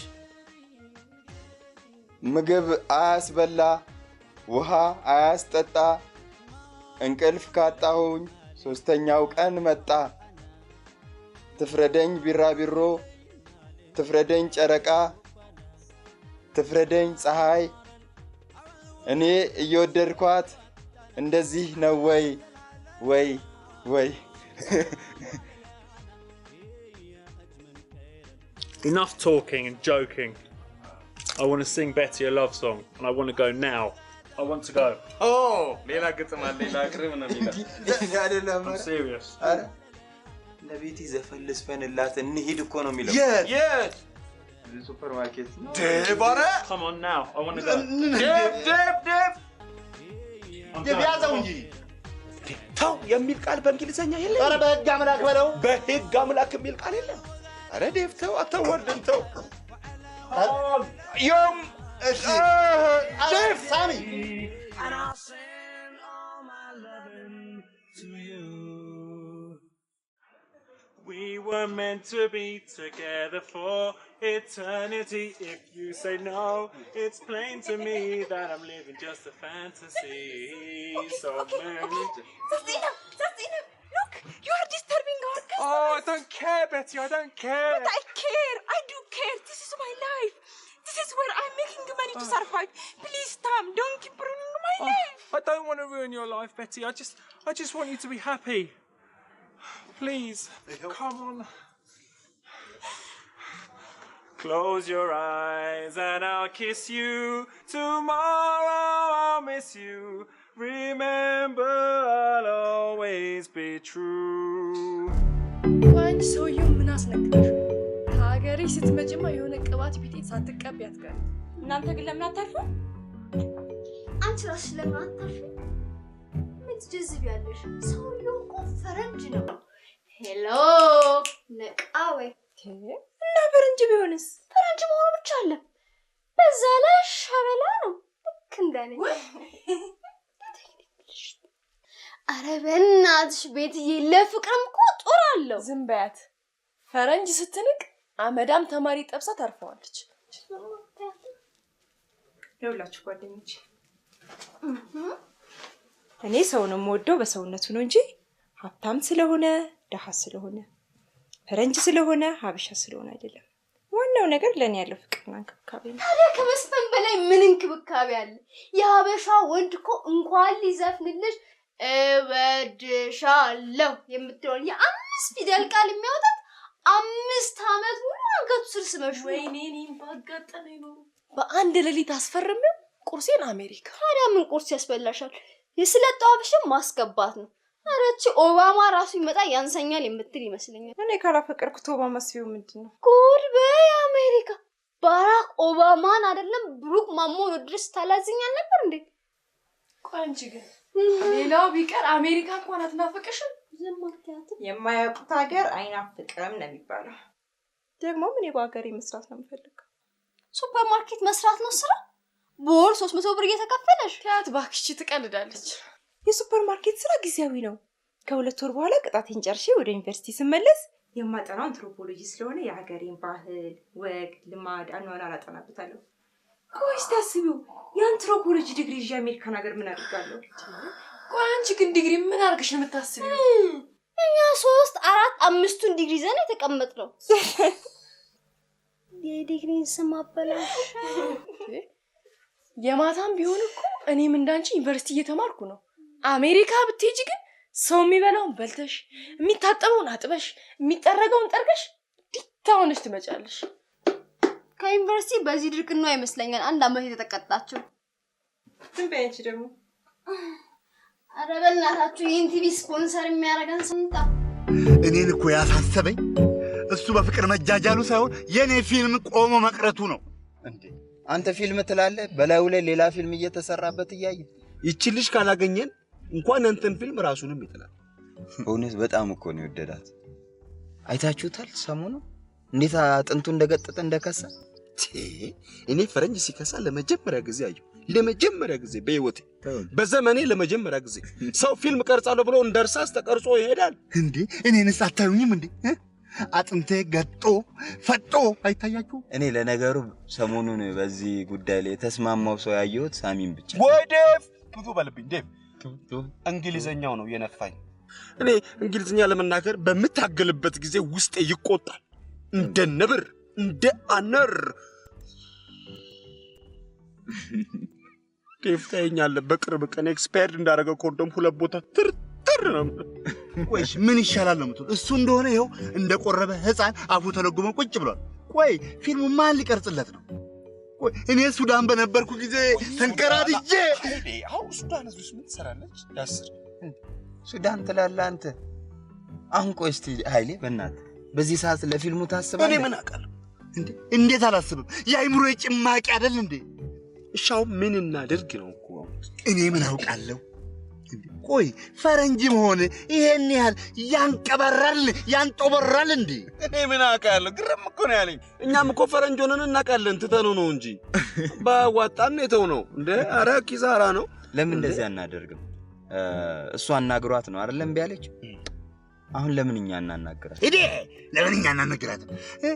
ምግብ አያስበላ ውሃ አያስጠጣ እንቅልፍ ካጣሁኝ ሶስተኛው ቀን መጣ ትፍረደኝ ቢራቢሮ ትፍረደኝ ጨረቃ ትፍረደኝ ፀሐይ እኔ እየወደድኳት እንደዚህ ነው ወይ
Enough talking and joking. I want to sing Betty a love song and I want to go now. I want to go.
Oh, ሌላ ግጥም አለ ሌላ ግጥም ነው የሚለው
አይደለም
I'm serious.
አረ ለቤቲ ዘፈን ልስፈንላት እንሂድ እኮ ነው የሚለው
Yes.
ሱፐርማርኬት
ደባረ
Come on now. I want to go.
ደብ
የቢያዘው እንጂ
ተው የሚል ቃል በእንግሊዘኛ የለም።
ኧረ በህግ አምላክ በለው።
በህግ አምላክ የሚል ቃል የለም። ኧረ ዴቭ ተው አታወርድን ተው። ዮም
እሺ ዴቭ ሳሚ
We were meant to be together for eternity. If you say no, it's plain to me that I'm living just a fantasy. So many.
Zainab, look, you are disturbing our customers.
Oh, I don't care, Betty. I don't care.
But I care. I do care. This is my life. This is where I'm making money to survive. Please, Tom, don't keep ruining my life.
I don't want to ruin your life, Betty. I just want you to be happy. Please, come on. Close your eyes and I'll kiss you. Tomorrow I'll miss you. Remember, I'll always be true.
አንድ ሰውዬው ምን አስነክተሽ? ሀገርሽ ስትመጪማ የሆነ ቅባት ቢጤ ሳትቀቢያት ጋር
እናንተ ግን ለምን አታርፉ?
አንቺ ራስሽ ለምን አታርፊ? ምን ትጀዝቢያለሽ? ሰውዬው እኮ ፈረንጅ ነው። ሄሎ ነቃወይ
እና ፈረንጅ ቢሆንስ?
ፈረንጅ መሆኑ ብቻ አለ። በዛ ላይ ሸበላ ነው። ልክ እንደኔ። ኧረ በእናትሽ ቤትዬ ለፍቅርም እኮ ጦር አለው።
ዝም በያት። ፈረንጅ ስትንቅ አመዳም ተማሪ ጠብሳ ታርፈዋለች።
ይኸውላችሁ ጓደኞቼ እኔ ሰውን የምወደው በሰውነቱ ነው እንጂ ሀብታም ስለሆነ ደሃ ስለሆነ ፈረንጅ ስለሆነ ሀበሻ ስለሆነ አይደለም። ዋናው ነገር ለኔ ያለው ፍቅርና እንክብካቤ ነው።
ታዲያ ከመስፈን በላይ ምን እንክብካቤ አለ? የሀበሻ ወንድ እኮ እንኳን ሊዘፍንልሽ እወድሻለሁ የምትለውን የ5 ፊደል ቃል የሚያወጣት 5 ዓመት ሙሉ አንገቱ ስር ስመሽ።
ወይኔ እኔም ባጋጠመኝ ነው። በአንድ ሌሊት አስፈርሜው ቁርሴን አሜሪካ።
ታዲያ ምን ቁርስ ያስበላሻል? የስለጣው አብሽም ማስገባት ነው። አረቺ ኦባማ ራሱ ይመጣ ያንሰኛል የምትል ይመስለኛል።
እኔ ካላፈቀርኩት ኦባማ ሲው ምንድነው?
ጉድ በይ አሜሪካ። ባራክ ኦባማን አይደለም ብሩክ ማሞን ድረስ ታላዝኛል ነበር እንዴ?
ቆንጆ ግን ሌላው ቢቀር አሜሪካ እንኳን አትናፍቅሽም?
የማያውቁት ሀገር አይናፍቅም ነው የሚባለው። ደግሞ ምን በሀገሬ መስራት ነው የምፈልገው?
ሱፐርማርኬት መስራት ነው ስራ? በወር 300 ብር እየተከፈለሽ?
ታት ባክሽ ትቀልዳለች።
የሱፐርማርኬት ስራ ጊዜያዊ ነው። ከ2 ወር በኋላ ቅጣቴን ጨርሼ ወደ ዩኒቨርሲቲ ስመለስ የማጠናው አንትሮፖሎጂ ስለሆነ የሀገሬን ባህል፣ ወግ፣ ልማድ፣ አኗኗር አጠናበታለሁ። ቆይ እስቲ አስቢው፣ የአንትሮፖሎጂ ዲግሪ ይዤ አሜሪካን ሀገር ምን አድርጋለሁ?
ቆይ አንቺ ግን ዲግሪ ምን አድርገሽ ነው የምታስቢው?
እኛ 3፣ 4፣ 5ቱን ዲግሪ ይዘን የተቀመጥነው። የዲግሪን ስም አበላሽ።
የማታም ቢሆን እኮ እኔም እንዳንቺ ዩኒቨርሲቲ እየተማርኩ ነው። አሜሪካ ብትሄጂ ግን ሰው የሚበላውን በልተሽ፣ የሚታጠበውን አጥበሽ፣ የሚጠረገውን ጠርገሽ ዲታ ሆነሽ ትመጫለሽ።
ከዩኒቨርሲቲ በዚህ ድርቅና ይመስለኛል 1 አመት የተቀጣችው።
ዝም በይ አንቺ ደግሞ።
ኧረ በእናታችሁ ይህን ቲቪ ስፖንሰር የሚያደርገን ስንጣ።
እኔን እኮ ያሳሰበኝ እሱ በፍቅር መጃጃሉ ሳይሆን የኔ ፊልም ቆሞ መቅረቱ ነው።
እንዴ አንተ ፊልም ትላለህ፣ በላዩ ላይ ሌላ ፊልም እየተሰራበት እያየ
ይቺ ልጅ ካላገኘን እንኳን አንተን ፊልም ራሱንም ይጥላል።
በእውነት በጣም እኮ ነው የወደዳት። አይታችሁታል ሰሞኑ እንዴት አጥንቱ እንደገጠጠ እንደከሳ?
እኔ ፈረንጅ ሲከሳ ለመጀመሪያ ጊዜ አየሁ። ለመጀመሪያ ጊዜ በህይወቴ በዘመኔ ለመጀመሪያ ጊዜ ሰው ፊልም ቀርጻለሁ ብሎ እንደርሳስ ተቀርጾ ይሄዳል።
እንዴ እኔንስ አታዩኝም እንዴ? አጥንቴ ገጦ ፈጦ አይታያችሁ?
እኔ ለነገሩ ሰሞኑን በዚህ ጉዳይ ላይ የተስማማው ሰው ያየሁት ሳሚን ብቻ።
ወይ ዴቭ ቱቱ በልብኝ ዴቭ። እንግሊዘኛው ነው የነፋኝ። እኔ እንግሊዝኛ ለመናገር በምታገልበት ጊዜ ውስጤ ይቆጣል። እንደ ነብር እንደ አነር ዴቭ ታየኛለህ። በቅርብ ቀን ኤክስፓየርድ እንዳደረገ ኮንዶም 2 ቦታ ትርትር ነው።
ቆይሽ ምን ይሻላል ነው የምትለው? እሱ እንደሆነ ይኸው እንደቆረበ ህፃን አፉ ተለጉሞ ቁጭ ብሏል። ቆይ ፊልሙ ማን ሊቀርጽለት ነው? ቆይ እኔ ሱዳን በነበርኩ ጊዜ ተንከራድጄ
አው ሱዳን እዚህ ምን ትሰራለች? ያስር
ሱዳን ትላለህ አንተ። አሁን ቆይ እስቲ ኃይሌ በእናትህ በዚህ ሰዓት ለፊልሙ ታስባለህ?
እኔ ምን አውቃለሁ
እንዴ? እንዴት አላስብም? የአይምሮ ጭማቂ አይደል እንዴ?
እሻው ምን እናድርግ ነው እኮ
እኔ ምን አውቃለሁ? ቆይ ፈረንጅ መሆን ይሄን ያህል ያንቀበራል ያንጦበራል እንዴ?
እኔ ምን አውቃለሁ? ግርም እኮ ነው ያለኝ። እኛም እኮ ፈረንጅ ሆነን እናውቃለን፣ ትተነው ነው እንጂ ባዋጣን የተው ነው እንዴ? ኧረ ኪሳራ ነው።
ለምን እንደዚህ አናደርግም? እሷ አናግሯት ነው አይደለም ቢያለች። አሁን ለምን እኛ እናናገራት?
እዴ ለምን እኛ እናናገራት?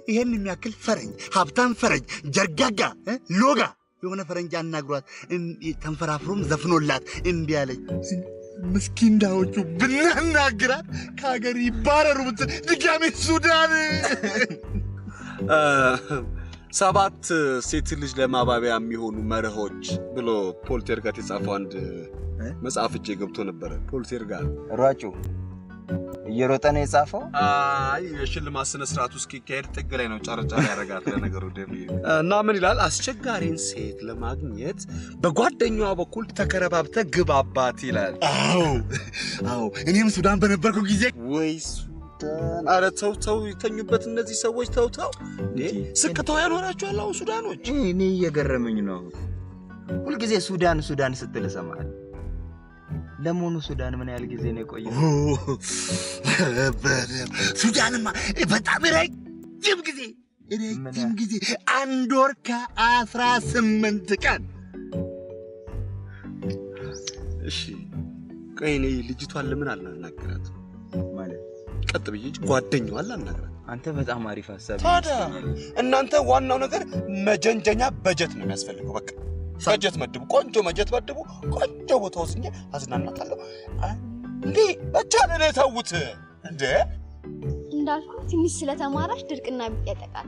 ይሄን የሚያክል ፈረንጅ፣ ሀብታም ፈረንጅ፣ ጀርጋጋ ሎጋ የሆነ ፈረንጅ አናግሯት ተንፈራፍሮም ዘፍኖላት እምቢ አለች። ምስኪን ዳዎቹ ብናናግራት ከሀገር ይባረሩ ብትል ድጋሜ ሱዳን
7 ሴት ልጅ ለማባቢያ የሚሆኑ መርሆች ብሎ ፖል ቴርጋት የጻፈው አንድ መጽሐፍ እጄ ገብቶ ነበር። ፖል ቴርጋት
ሯጩ እየሮጠ ነው የጻፈው።
አይ የሽልማት ስነ ስርዓቱ እስኪካሄድ ጥግ ላይ ነው ጫርጫር ያረጋት ለነገሩ ዴቪ። እና ምን ይላል? አስቸጋሪን ሴት ለማግኘት በጓደኛዋ በኩል ተከረባብተ ግባባት ይላል።
አዎ እኔም ሱዳን በነበርኩ ጊዜ
ወይ ሱዳን። አረ ተው ይተኙበት እነዚህ ሰዎች ተው። ስቅተው ያኖራቸዋል አሁን ሱዳኖች።
እኔ እየገረመኝ ነው ሁልጊዜ ሱዳን ስትል እሰማለሁ። ለሞኑ ሱዳን ምን ያህል ጊዜ ነው የቆየው?
ሱዳንማ በጣም ረጅም ጊዜ 1 ወር ከ18 ቀን።
እሺ ቆይ እኔ ልጅቷን ለምን አላናገራት?
ማለት
ቀጥ ብዬ ጓደኛዋን ላናገራት።
አንተ በጣም አሪፍ ሐሳብ።
ታዲያ እናንተ ዋናው ነገር መጀንጀኛ በጀት ነው የሚያስፈልገው። በቃ በጀት መድቡ፣ ቆንጆ በጀት መድቡ፣ ቆንጆ ቦታ ወስኜ አዝናናታለሁ። እንዴ ብቻ ነው ተውት እንዴ።
እንዳልኩ ትንሽ ስለተማራሽ ድርቅና ያጠቃታል።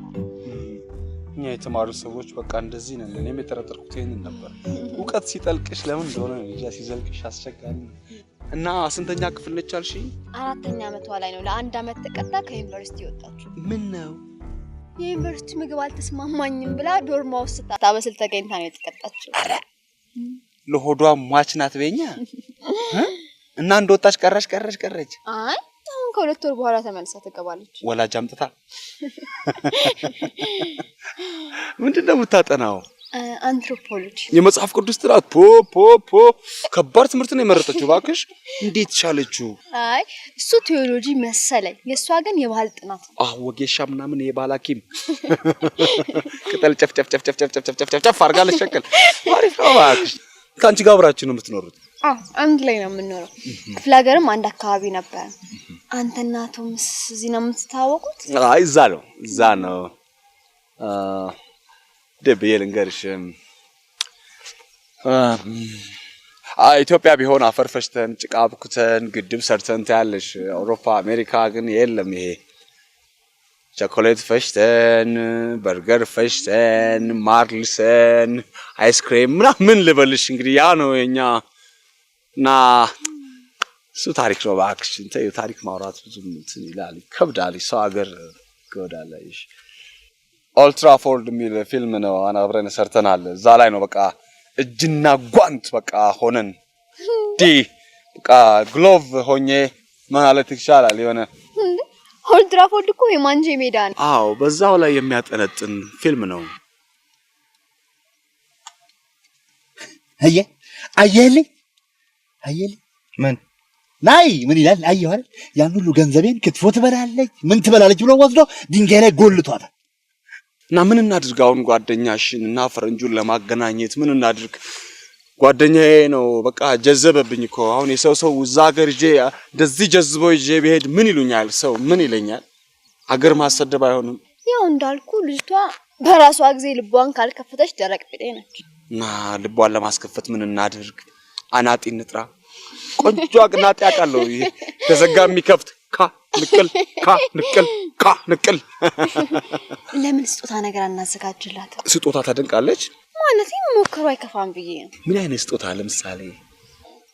እኛ የተማሩ ሰዎች በቃ እንደዚህ ነን። እኔም የጠረጠርኩት ይሄንን ነበር። እውቀት ሲጠልቅሽ ለምን እንደሆነ ልጅ ሲዘልቅሽ አስቸጋሪ ነው። እና ስንተኛ ክፍል ነች አልሽኝ?
4ኛ ዓመቷ ላይ ነው ለ1 አመት ተቀጣ ከዩኒቨርሲቲ ወጣችሁ።
ምን ነው
የዩኒቨርሲቲ ምግብ አልተስማማኝም ብላ ዶርማ ውስጥ ስታበስል ተገኝታ ነው የተቀጣችው።
ለሆዷ ሟች ናት በኛ እና እንደወጣች ቀረች።
አይ አሁን ከ2 ወር በኋላ ተመልሳ ትገባለች።
ወላጅ አምጥታ ምንድነው የምታጠናው?
አንትሮፖሎጂ
የመጽሐፍ ቅዱስ ጥናት ከባድ ትምህርት ነው የመረጠችው። እባክሽ እንዴት ቻለችው?
አይ እሱ ቴዎሎጂ መሰለኝ፣ የእሷ ግን የባህል ጥናት ነው።
ወጌሻ ምናምን የባህል ሐኪም ቅጠል ጨፍ አድርጋ ልትሸቅል። አሪፍ ነው። እባክሽ ከአንቺ ጋር አብራችሁ ነው የምትኖሩት?
አንድ ላይ ነው የምንኖረው። ክፍለ ሀገርም አንድ አካባቢ ነበር። አንተና ቶምስ እዚህ ነው የምትታወቁት?
አይ እዛ ነው ደብዬ ልንገርሽ፣ ኢትዮጵያ ቢሆን አፈር ፈሽተን ጭቃ አብኩተን ግድብ ሰርተን ታያለሽ። አውሮፓ አሜሪካ ግን የለም ይሄ። ቸኮሌት ፈሽተን በርገር ፈሽተን ማር ልሰን አይስክሬም ምናምን ልበልሽ። እንግዲህ ያ ነው የኛ እና እሱ ታሪክ ነው። እባክሽ እንትን ታሪክ ማውራት ብዙ እንትን ይላል፣ ይከብዳል። ሰው ሀገር ይከብዳልሽ። ኦልትራፎርድ የሚል ፊልም ነው አብረን ሰርተናል። እዛ ላይ ነው በቃ እጅና ጓንት በቃ ሆነን በቃ ግሎቭ ሆኜ ማለት ይቻላል። የሆነ
ኦልትራፎርድ እኮ የማንጄ ሜዳ ነው።
በዛው ላይ የሚያጠነጥን ፊልም ነው።
አየልኝ ምን ናይ ምን ይላል? አየሁ አይደል? ያን ሁሉ ገንዘቤን ክትፎ ትበላለች ምን ትበላለች ብሎ ወስዶ ድንጋይ ላይ ጎልቷታል።
እና ምን እናድርግ አሁን ጓደኛሽን እና ፈረንጁን ለማገናኘት ምን እናድርግ? ጓደኛዬ ነው በቃ ጀዘበብኝ እኮ። አሁን የሰው እዛ ሀገር ይዤ እንደዚህ ጀዝቦ ይዤ ብሄድ ምን ይሉኛል? ሰው ምን ይለኛል? ሀገር ማሰደብ አይሆንም።
ያው እንዳልኩ ልጅቷ በራሷ ጊዜ ልቧን ካልከፈተች ደረቅ ቢጤ ነች።
እና ልቧን ለማስከፈት ምን እናድርግ? አናጢ እንጥራ? ቆንጆ አናጢ አውቃለሁ። ይሄ ተዘጋ የሚከፍት ንቅል
ለምን ስጦታ ነገር አናዘጋጅላት?
ስጦታ ታደንቃለች
ማለት ሞክሮ አይከፋም ብዬ ነው።
ምን አይነት ስጦታ? ለምሳሌ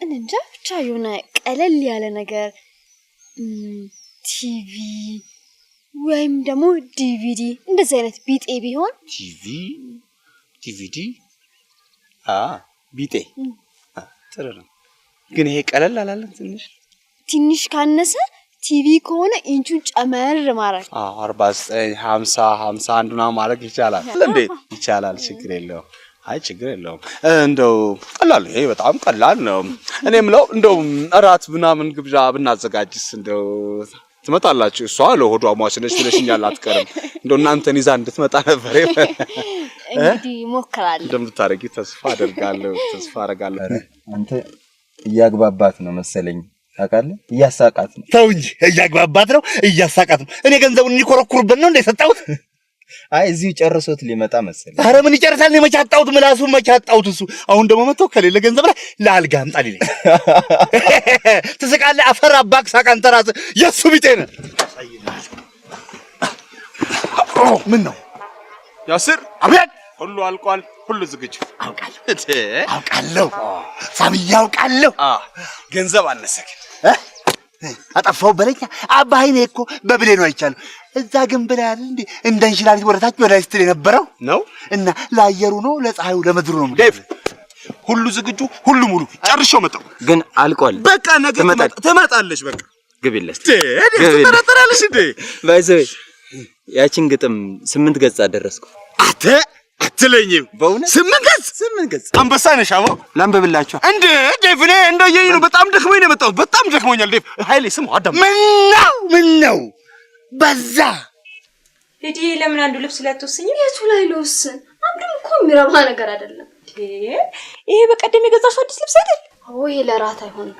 እንጃ ብቻ የሆነ ቀለል ያለ ነገር ቲቪ ወይም ደግሞ ዲቪዲ እንደዚህ አይነት ቢጤ ቢሆን። ዲቪዲ
ቢጤ ጥሩ ነው፣ ግን ይሄ ቀለል አላለም? ትንሽ
ካነሰ ቲቪ ከሆነ ኢንቹን ጨመር ማድረግ
49 50 51 ምናምን ማድረግ ይቻላል እንዴ? ይቻላል፣ ችግር የለውም። አይ ችግር የለውም። እንደው ቀላል፣ ይሄ በጣም ቀላል ነው። እኔ የምለው እንደው እራት ምናምን ግብዣ ብናዘጋጅስ እንደው ትመጣላችሁ? እሷ ለሆዷ ሟች ነች ብለሽኛል፣ አትቀርም። እንደው እናንተን ይዛ እንድትመጣ ነበር።
እንግዲህ ሞክራለሁ።
እንደምታረጊ ተስፋ አደርጋለሁ።
አንተ እያግባባት ነው መሰለኝ። ታውቃለህ? እያሳቃት ነው።
ተው እንጂ እያግባባት ነው፣ እያሳቃት ነው። እኔ ገንዘቡን እንዲኮረኩርበት ነው እንደሰጣሁት።
አይ እዚሁ ጨርሶት ሊመጣ መሰለኝ።
ኧረ ምን ይጨርሳል? እኔ መቼ አጣሁት? ምላሱን መቼ አጣሁት? እሱ አሁን ደግሞ መጥቶ ከሌለ ገንዘብ ላይ ለአልጋ አምጣ ሊለኝ። ትስቃለህ? አፈር አባክ ሳቅ። አንተ ራስህ የእሱ ቢጤ ነህ። ምን ነው
ያስር?
አቤት።
ሁሉ አልቋል፣ ሁሉ ዝግጁ።
አውቃለሁ ሳምዬ፣ አውቃለሁ።
ገንዘብ አነሰክ
አጠፋው በለኛ። አባይኔ እኮ በብሌኑ አይቻለሁ። እዛ ግን ብላ አይደል እንዴ እንደ እንሽላሊት ወደታች ወደ ስትል የነበረው
ነው።
እና ለአየሩ ነው ለፀሐዩ ለምድሩ ነው።
ዴቭ ሁሉ ዝግጁ፣ ሁሉ ሙሉ ጨርሼው መጣሁ።
ግን አልቋል።
በቃ ነገ ትመጣለች። በቃ
ግቢለስ
ትመጣለች እንዴ?
ባይዘይ ያቺን ግጥም 8 ገጽ አደረስኩ።
አትለኝም? በእውነት 8 ገጽ አንበሳ ነሽ። አሞ
ላንብብላችሁ
እንዴ? ዴቭ እኔ እንደየኝ ነው። በጣም ደክሞኝ ነው የመጣሁት። በጣም ደክሞኛል ዴቭ። ኃይሌ ስሙ አዳም።
ምን ነው በዛ
ሂጂ። ለምን አንዱ ልብስ ላይ አትወስኝም?
የቱ ላይ ልወስን? አንዱም እኮ የሚረባ ነገር አይደለም።
ይሄ በቀደም የገዛሽው አዲስ ልብስ አይደል?
ወይ ለራት አይሆንም።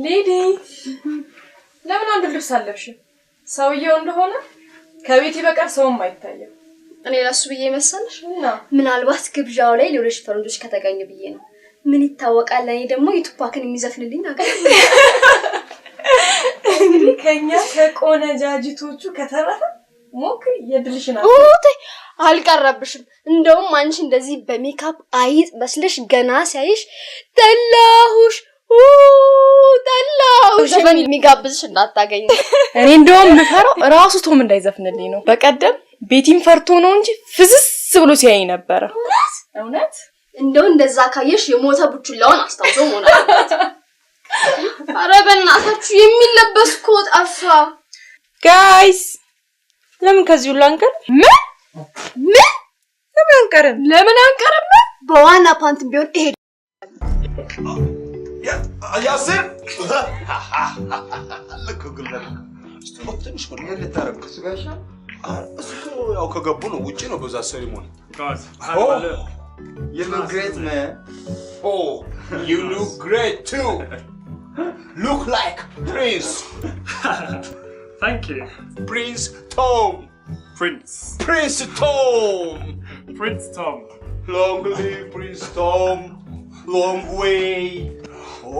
ሌዲ ለምን አንዱ ልብስ አለብሽ? ሰውየው እንደሆነ ከቤት በቀር ሰውም አይታየም።
እኔ ለሱ ብዬ መሰለሽ? ምናልባት ግብዣው ላይ ሌሎች ፈረንጆች ከተገኙ ብዬ ነው። ምን ይታወቃል? እኔ ደግሞ ዩቱፓክን የሚዘፍንልኝ ነገር
እንግዲህ ከኛ ከቆነጃጅቶቹ ከተረፈ ሞክሪ፣ የድልሽና
አልቀረብሽም። እንደውም አንቺ እንደዚህ በሜካፕ አይጥ መስለሽ ገና ሲያይሽ ጠላሁሽ ዘፈን የሚጋብዝሽ እንዳታገኝ።
እኔ እንደውም ምፈራው ራሱ ቶም እንዳይዘፍንልኝ ነው። በቀደም ቤቲም ፈርቶ ነው እንጂ ፍዝዝ ብሎ ሲያይ ነበር። እውነት
እንደው እንደዛ ካየሽ የሞተ ቡችላውን አስታውሶ መሆን አለበት። ኧረ በእናታችሁ የሚለበስ እኮ ጠፋ።
ጋይስ ለምን ከዚህ ሁሉ አንቀር? ምን
ለምን አንቀርም?
በዋና ፓንትም ቢሆን እሄድ
ያስር ልክ ግልበል ትንሽ ነው ልታረግ እሱ ጋር ይሻል እሱ ያው ከገቡ ነው ውጪ ነው በዛ ሴሪሞኒ
Guys,
You look great, man.
Oh, you look great too. Look like Prince.
thank you.
Prince Tom.
Prince
Tom. Long live Prince Tom. Long way.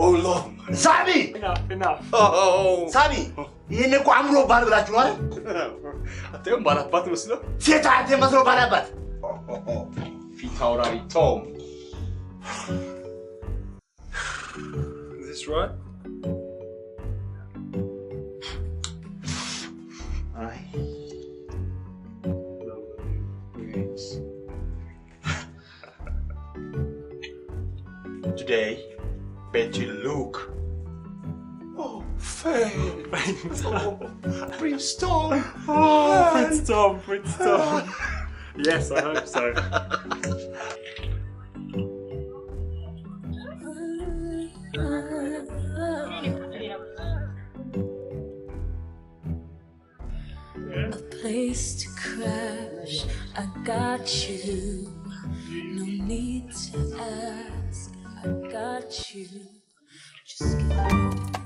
Oh, long. Sami!
Enough.
Oh.
Sami! ይሄን እኮ አምሮ ባል ብላችሁ ነው አይደል?
አትየም ባላባት መስሎ
ሴት አንተ መስሎ ባላባት
ፊታውራሪ ቶም
Is this right?
አይ Today, bet you look. Oh, Prince Tom.
Prince Tom. Yes, I hope so.
A place to crash, I got you. No need to ask, I got you. Just give me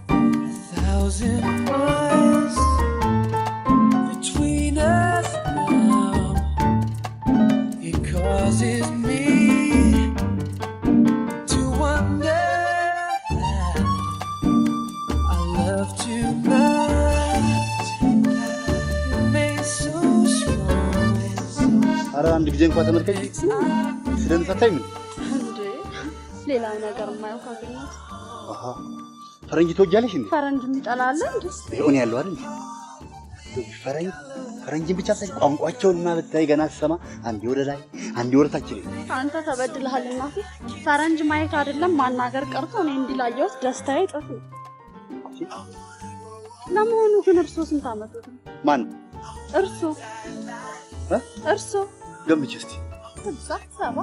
1,000 miles between us now. It causes me to wonder that I love too much. It makes so strong.
ኧረ አንድ ጊዜ እንኳን ተመልከኝ ስለምፈታኝ ምን
እንዴ ሌላ ነገር ማየው ካገኘት
አሃ ፈረንጅ ትወጃለሽ እንዴ
ፈረንጅ የሚጠላለ እንዴ
ይሆን ያለው አይደል ፈረንጅን ብቻ ሳይሆን ቋንቋቸውንና ብታይ ገና ሰማ አንዴ ወደ ላይ አንዴ ወደ ታች ነው
አንተ ተበድለሃል እናቴ ፈረንጅ ማየት አይደለም ማናገር ቀርቶ እኔ እንዲላየውስ ደስታዬ ጥፍ ለመሆኑ ግን እርሶ ስንት ዓመት ነው
ማን
እርሶ
ገምቼ እስቲ
ሰባ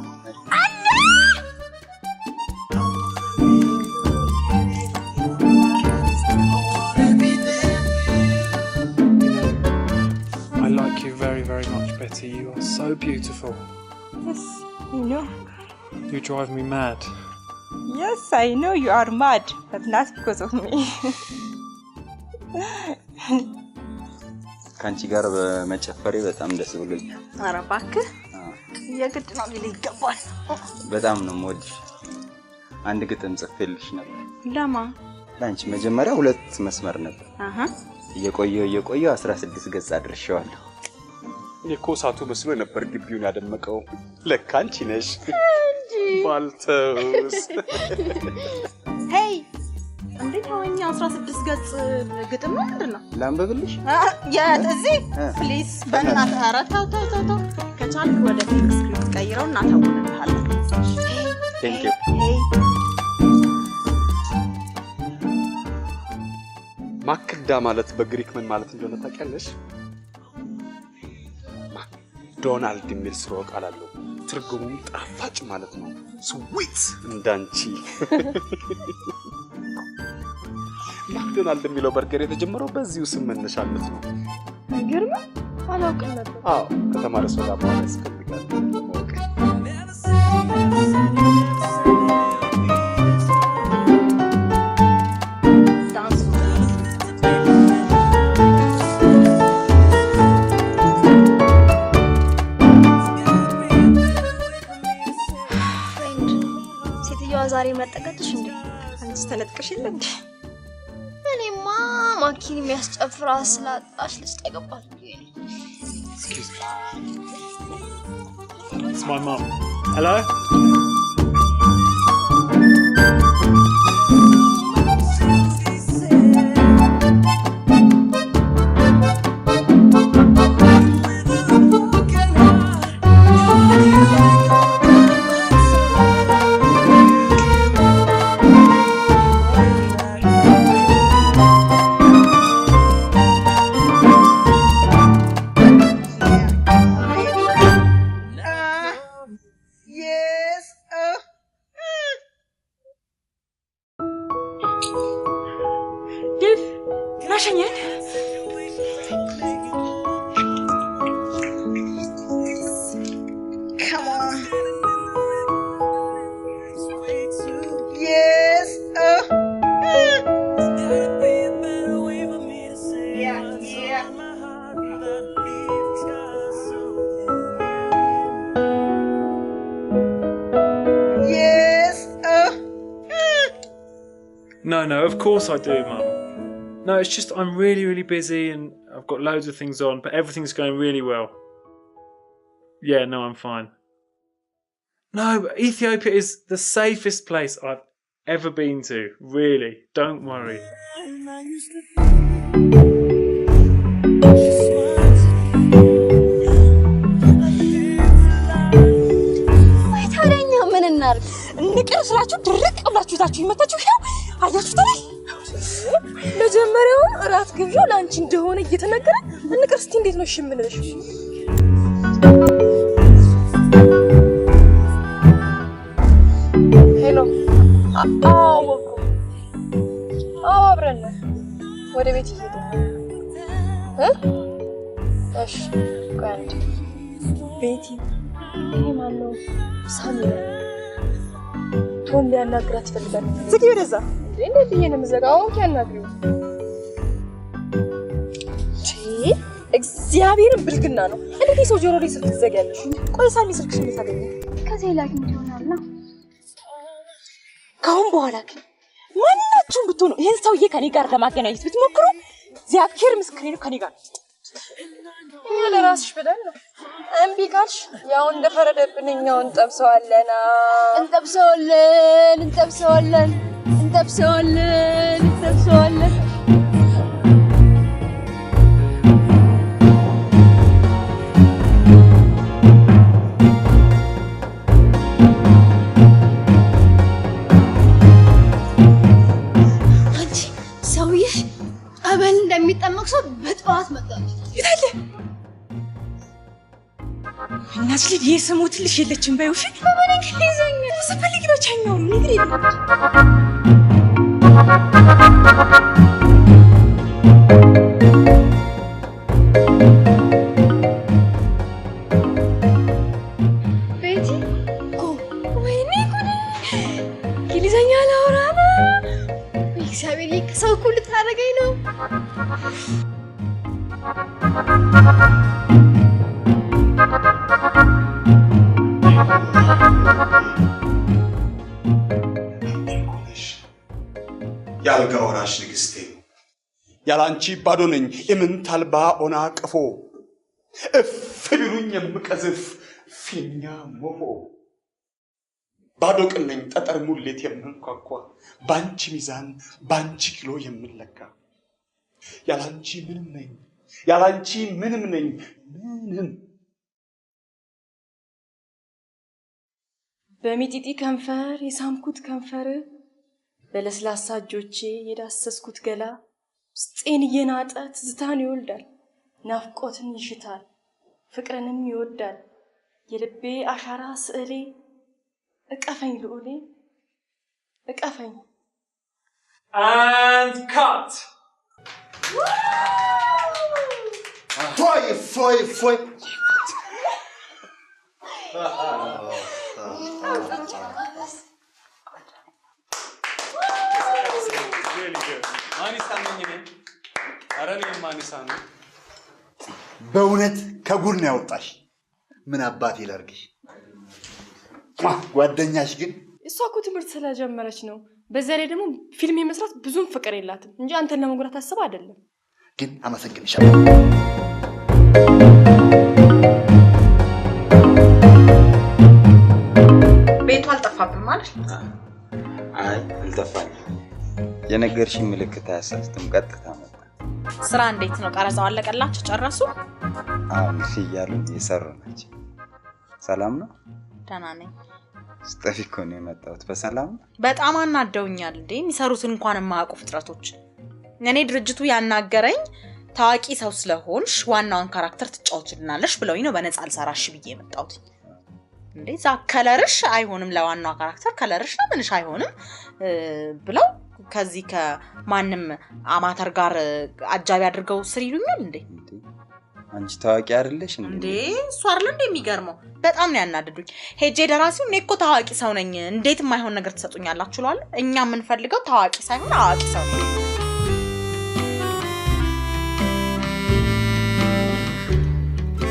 I like you very, very much, Betty. You are so beautiful.
Yes, I know.
You drive me mad.
Yes, I know you are mad, but not because of me.
ካንቺ ጋር በመጨፈሬ በጣም ደስ ብሎኛል።
ኧረ እባክህ የግድ ነው ሊል ይገባል።
በጣም ነው የምወድሽ። አንድ ግጥም ጽፌልሽ ነበር።
ለማ
ላንቺ መጀመሪያ 2 መስመር ነበር። እየቆየው 16 ገጽ አድርሼዋለሁ።
የኮሳቱ መስሎ ነበር ግቢውን ያደመቀው። ለካ አንቺ ነሽ ባልተውስ።
ሄይ እንዴት ሆኛ 16 ገጽ ግጥም ምንድነው?
ላንብብልሽ?
የት እዚህ ፕሊዝ በእናትህ ኧረ ተው ከቻልክ ወደ ፊልም ስክሪፕት ቀይረውና ታውቁልሃለህ።
Thank you.
ማክዳ ማለት በግሪክ ምን ማለት እንደሆነ ታውቂያለሽ? ዶናልድ የሚል ስርወ ቃል አለው። ትርጉሙም ጣፋጭ ማለት ነው። ስዊት እንዳንቺ። ማክዶናልድ የሚለው በርገር የተጀመረው በዚሁ ስም መነሻነት ነው።
አይገርም? አላውቅም ነበር።
አዎ ከተማረ ሰው ጋር ማለት ያስፈልጋል።
ዛሬ መጠቀጥሽ እንዴ?
አንቺ ተነጥቀሽ የለ እንዴ?
እኔማ ማኪን የሚያስጨፍራ ስላጣሽ ልስጠቀባት ብዬ ነው።
Excuse me. It's my mum. Hello?
ዴቭ ናሸኛል
No, of course I do, Mum. No, it's just I'm really, really busy and I've got loads of things on, but everything's going really well. Yeah, no, I'm fine. No, but Ethiopia is the safest place I've ever been to. Really, don't worry.
ወይ ታዲያኛ ምን እናርግ?
ንቅር ስላችሁ ድርቅ ብላችሁ ታችሁ ይመታችሁ ይሄው አያችሁ ታዲያ መጀመሪያውን እራት ግብዣው ላንቺ እንደሆነ እየተነገረ ንቅር እስቲ እንዴት ነው እሺ የምንልሽ? ሄሎ አብረን ወደ ቤት እየሄድን እሺ ጓንድ ቤቲ ይሄ ማነው? ሳሚ ቶም ሊያናግራት ይፈልጋል። ዝጊ ወደዛ እንዴት ይሄን ምዘጋው ያናግሪው እግዚአብሔርን ብልግና ነው። እንዴት ሰው ጆሮ ላይ ስልክ ትዘጋለሽ? ቆይ ሳሚ ስልክሽን ልታገኝ
ከዜላ ግን ይሆናልና
ካሁን በኋላ ግን ማንናችሁም ብትሆኑ ይሄን ሰውዬ ከኔ ጋር ለማገናኘት ብትሞክሩ እግዚአብሔር ምስክሬ ነው ከኔ ጋር ለራስሽ ብለን ነው። እምቢ ካልሽ ያው እንደፈረደብን እኛው እንጠብሰዋለን።
አንቺ ሰውዬሽ አበል እንደሚጠመቅ ሰው በጠዋት መጣ።
ይታለ እናት ልጅ የሰሙትልሽ የለችም ባይውሽ በማን እንግሊዘኛ ተፈልጊ ነው ቻኛው ንግሪ
ቤቲ ወይኔ ጉድ እንግሊዘኛ ላውራ ነው። እግዚአብሔር ይከሰው ሁሉ ታረገኝ ነው።
ያልጋ ወራሽ ንግስቴ ያላንቺ ባዶ ነኝ እምንት አልባ ኦና ቀፎ እፍ ቢሉኝ የምቀዝፍ ፊኛ ሞፎ ባዶ ቅል ነኝ ጠጠር ሙሌት የምንኳኳ ባንቺ ሚዛን ባንቺ ኪሎ የምንለካ ያላንቺ ምንም ነኝ ምንም
በሚጢጢ ከንፈር የሳምኩት ከንፈር በለስላሳ እጆቼ የዳሰስኩት ገላ ውስጤን እየናጠ ትዝታን ይወልዳል፣ ናፍቆትን ይሽታል፣ ፍቅርንም ይወዳል። የልቤ አሻራ ስዕሌ እቀፈኝ ልዑሌ እቀፈኝ።
And cut!
Foi.
Really good.
በእውነት ከጉድ ነው ያወጣሽ። ምን አባቴ ላርግሽ? ጓደኛሽ ግን
እሷ እኮ ትምህርት ስለጀመረች ነው። በዛ ላይ ደግሞ ፊልም የመስራት ብዙም ፍቅር የላትም እንጂ አንተን ለመጉዳት አስባ አይደለም።
ግን አመሰግንሻለሁ።
ቤቱ አልጠፋብም ማለት ነው?
አይ አልጠፋኝም። የነገርሽኝ ምልክት አያሳስትም፣ ቀጥታ መጣ።
ስራ እንዴት ነው? ቀረጻው አለቀላችሁ? ጨረሱ?
አሁን እያሉ እየሰሩ ናቸው። ሰላም ነው?
ደህና ነኝ።
ስጠፊ እኮ ነው የመጣሁት። በሰላም ነው?
በጣም አናደውኛል እንዴ የሚሰሩትን እንኳን የማያውቁ ፍጥረቶች። እኔ ድርጅቱ ያናገረኝ ታዋቂ ሰው ስለሆንሽ ዋናውን ካራክተር ትጫወችልናለሽ ብለውኝ ነው በነፃ አልሰራሽ ብዬ የመጣሁት። እንዴ ዛ ከለርሽ አይሆንም፣ ለዋናው ካራክተር ከለርሽ ነው ምንሽ አይሆንም ብለው ከዚህ ከማንም አማተር ጋር አጃቢ አድርገው ስር ይሉኛል እንዴ?
አንቺ ታዋቂ አይደለሽ
እንዴ? እሱ አይደል እንዴ የሚገርመው? በጣም ነው ያናደዱኝ። ሄጄ ደራሲው እኔ እኮ ታዋቂ ሰው ነኝ እንዴት የማይሆን ነገር ትሰጡኛላችሁ እላለሁ። እኛ የምንፈልገው ታዋቂ ሳይሆን አዋቂ ሰው ነው።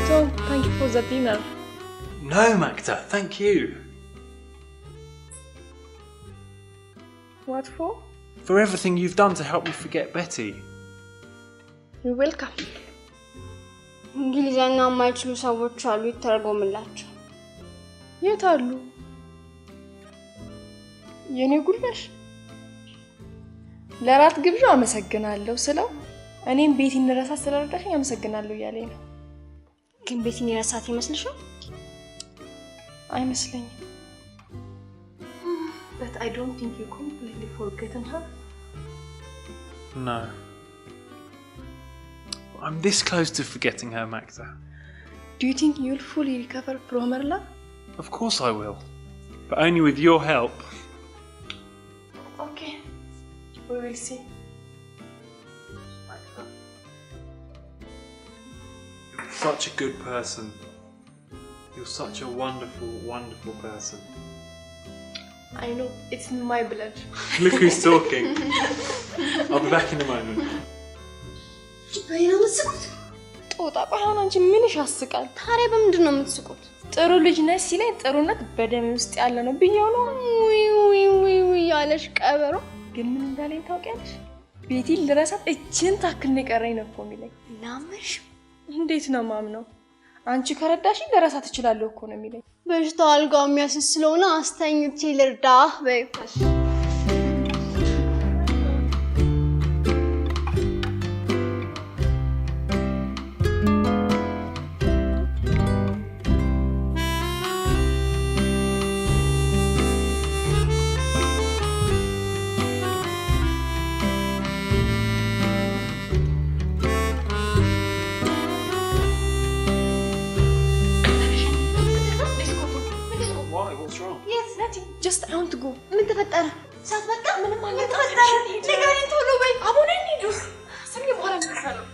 So, thank you for the dinner.
No, Magda, thank you.
What for?
For everything you've done to help me forget Betty.
You're welcome.
እንግሊዘኛ የማይችሉ ሰዎች አሉ ይተረጎምላቸው።
የት አሉ? የኔ ጉልበሽ ለራት ግብዣው አመሰግናለሁ ስለው እኔም ቤቲን ረሳ ስለረዳሽኝ አመሰግናለሁ እያለኝ ነው።
ግን ቤቲን ረሳት ይመስልሻል?
አይመስለኝም. But I don't think you completely forgotten her.
No. I'm this close to forgetting her, Magda.
Do you think you'll fully recover from her love?
Of course I will. But only with your help.
Okay. We will see.
Magda. You're such a good person. You're such a wonderful, wonderful person.
I know. It's in my blood.
Look who's talking. I'll be back in a moment.
በይና መስቁት
ጦጣ ባሁን አንቺ ምንሽ ያስቃል?
ታዲያ በምንድን ነው የምትስቁት?
ጥሩ ልጅ ነሽ ሲለኝ ጥሩነት በደም ውስጥ ያለ ነው ብዬው ነው።
ውይ ያለሽ ቀበሮ
ግን ምን እንዳለኝ ታውቂያለሽ? ቤቲን ልረሳት እችን ታክል ነው የቀረኝ ነው እኮ የሚለኝ።
ናምሽ
እንዴት ነው ማምነው? አንቺ ከረዳሽ ልረሳት እችላለሁ እኮ ነው የሚለኝ።
በሽታው አልጋው የሚያስስ ስለሆነ አስተኝቼ ልርዳህ በይፈሽ።
Just I want to go.
ምን ተፈጠረ? ሳትመጣ ምንም ማለት ተፈጠረ? ንገሪኝ ቶሎ በይ።
አሁን እንሂድ። ስሚ በኋላ እንሰራለን።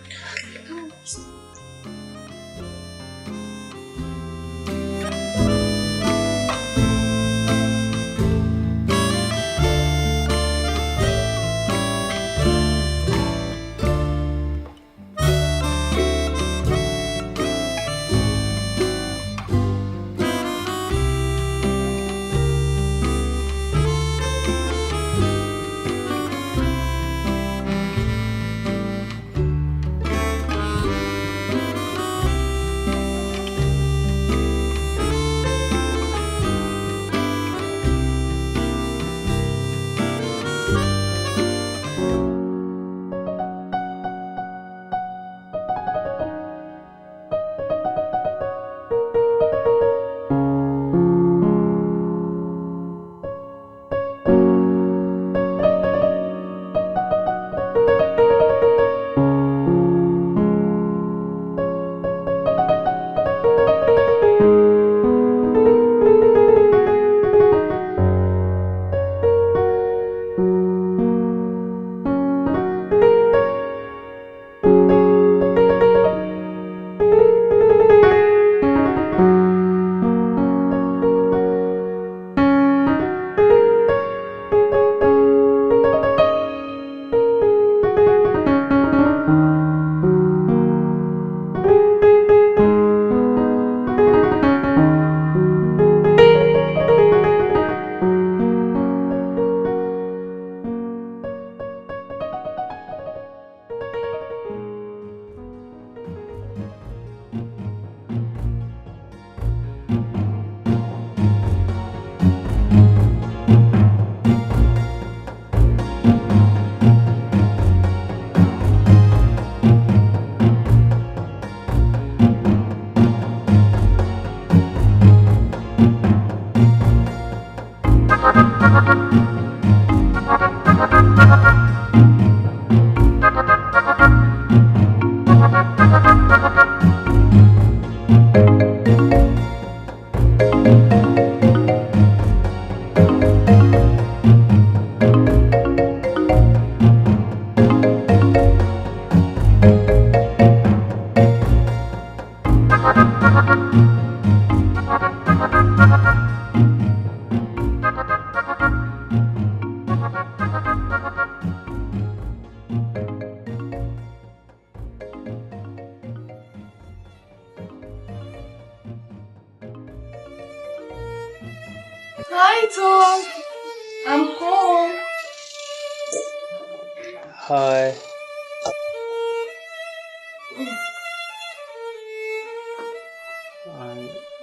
Hi.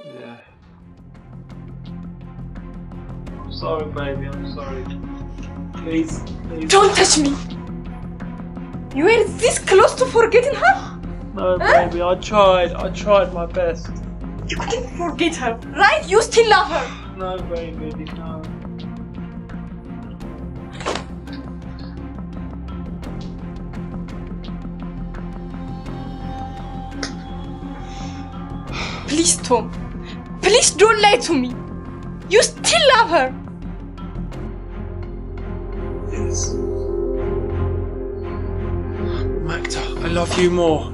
Yeah. I'm sorry, baby. I'm sorry. Please.
Don't touch me. You were this close to forgetting her?
No, baby. I tried my best.
You couldn't forget her, right? You still love her.
No, baby. No.
Please, Tom. Please don't lie to me. You still love her.
Yes. Magda, I love you more.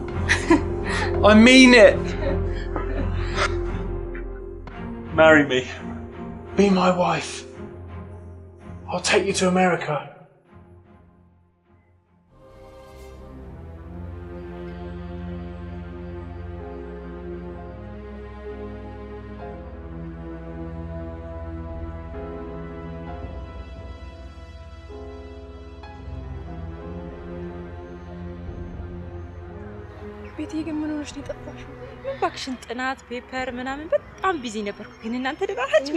I mean it. Marry me. Be my wife. I'll take you to America.
ቤቴ ግን ምን ሆነሽ ነው የጠፋሽው? እባክሽን ጥናት ፔፐር ምናምን በጣም ቢዚ ነበርኩ። ግን እናንተ ደራራችሁ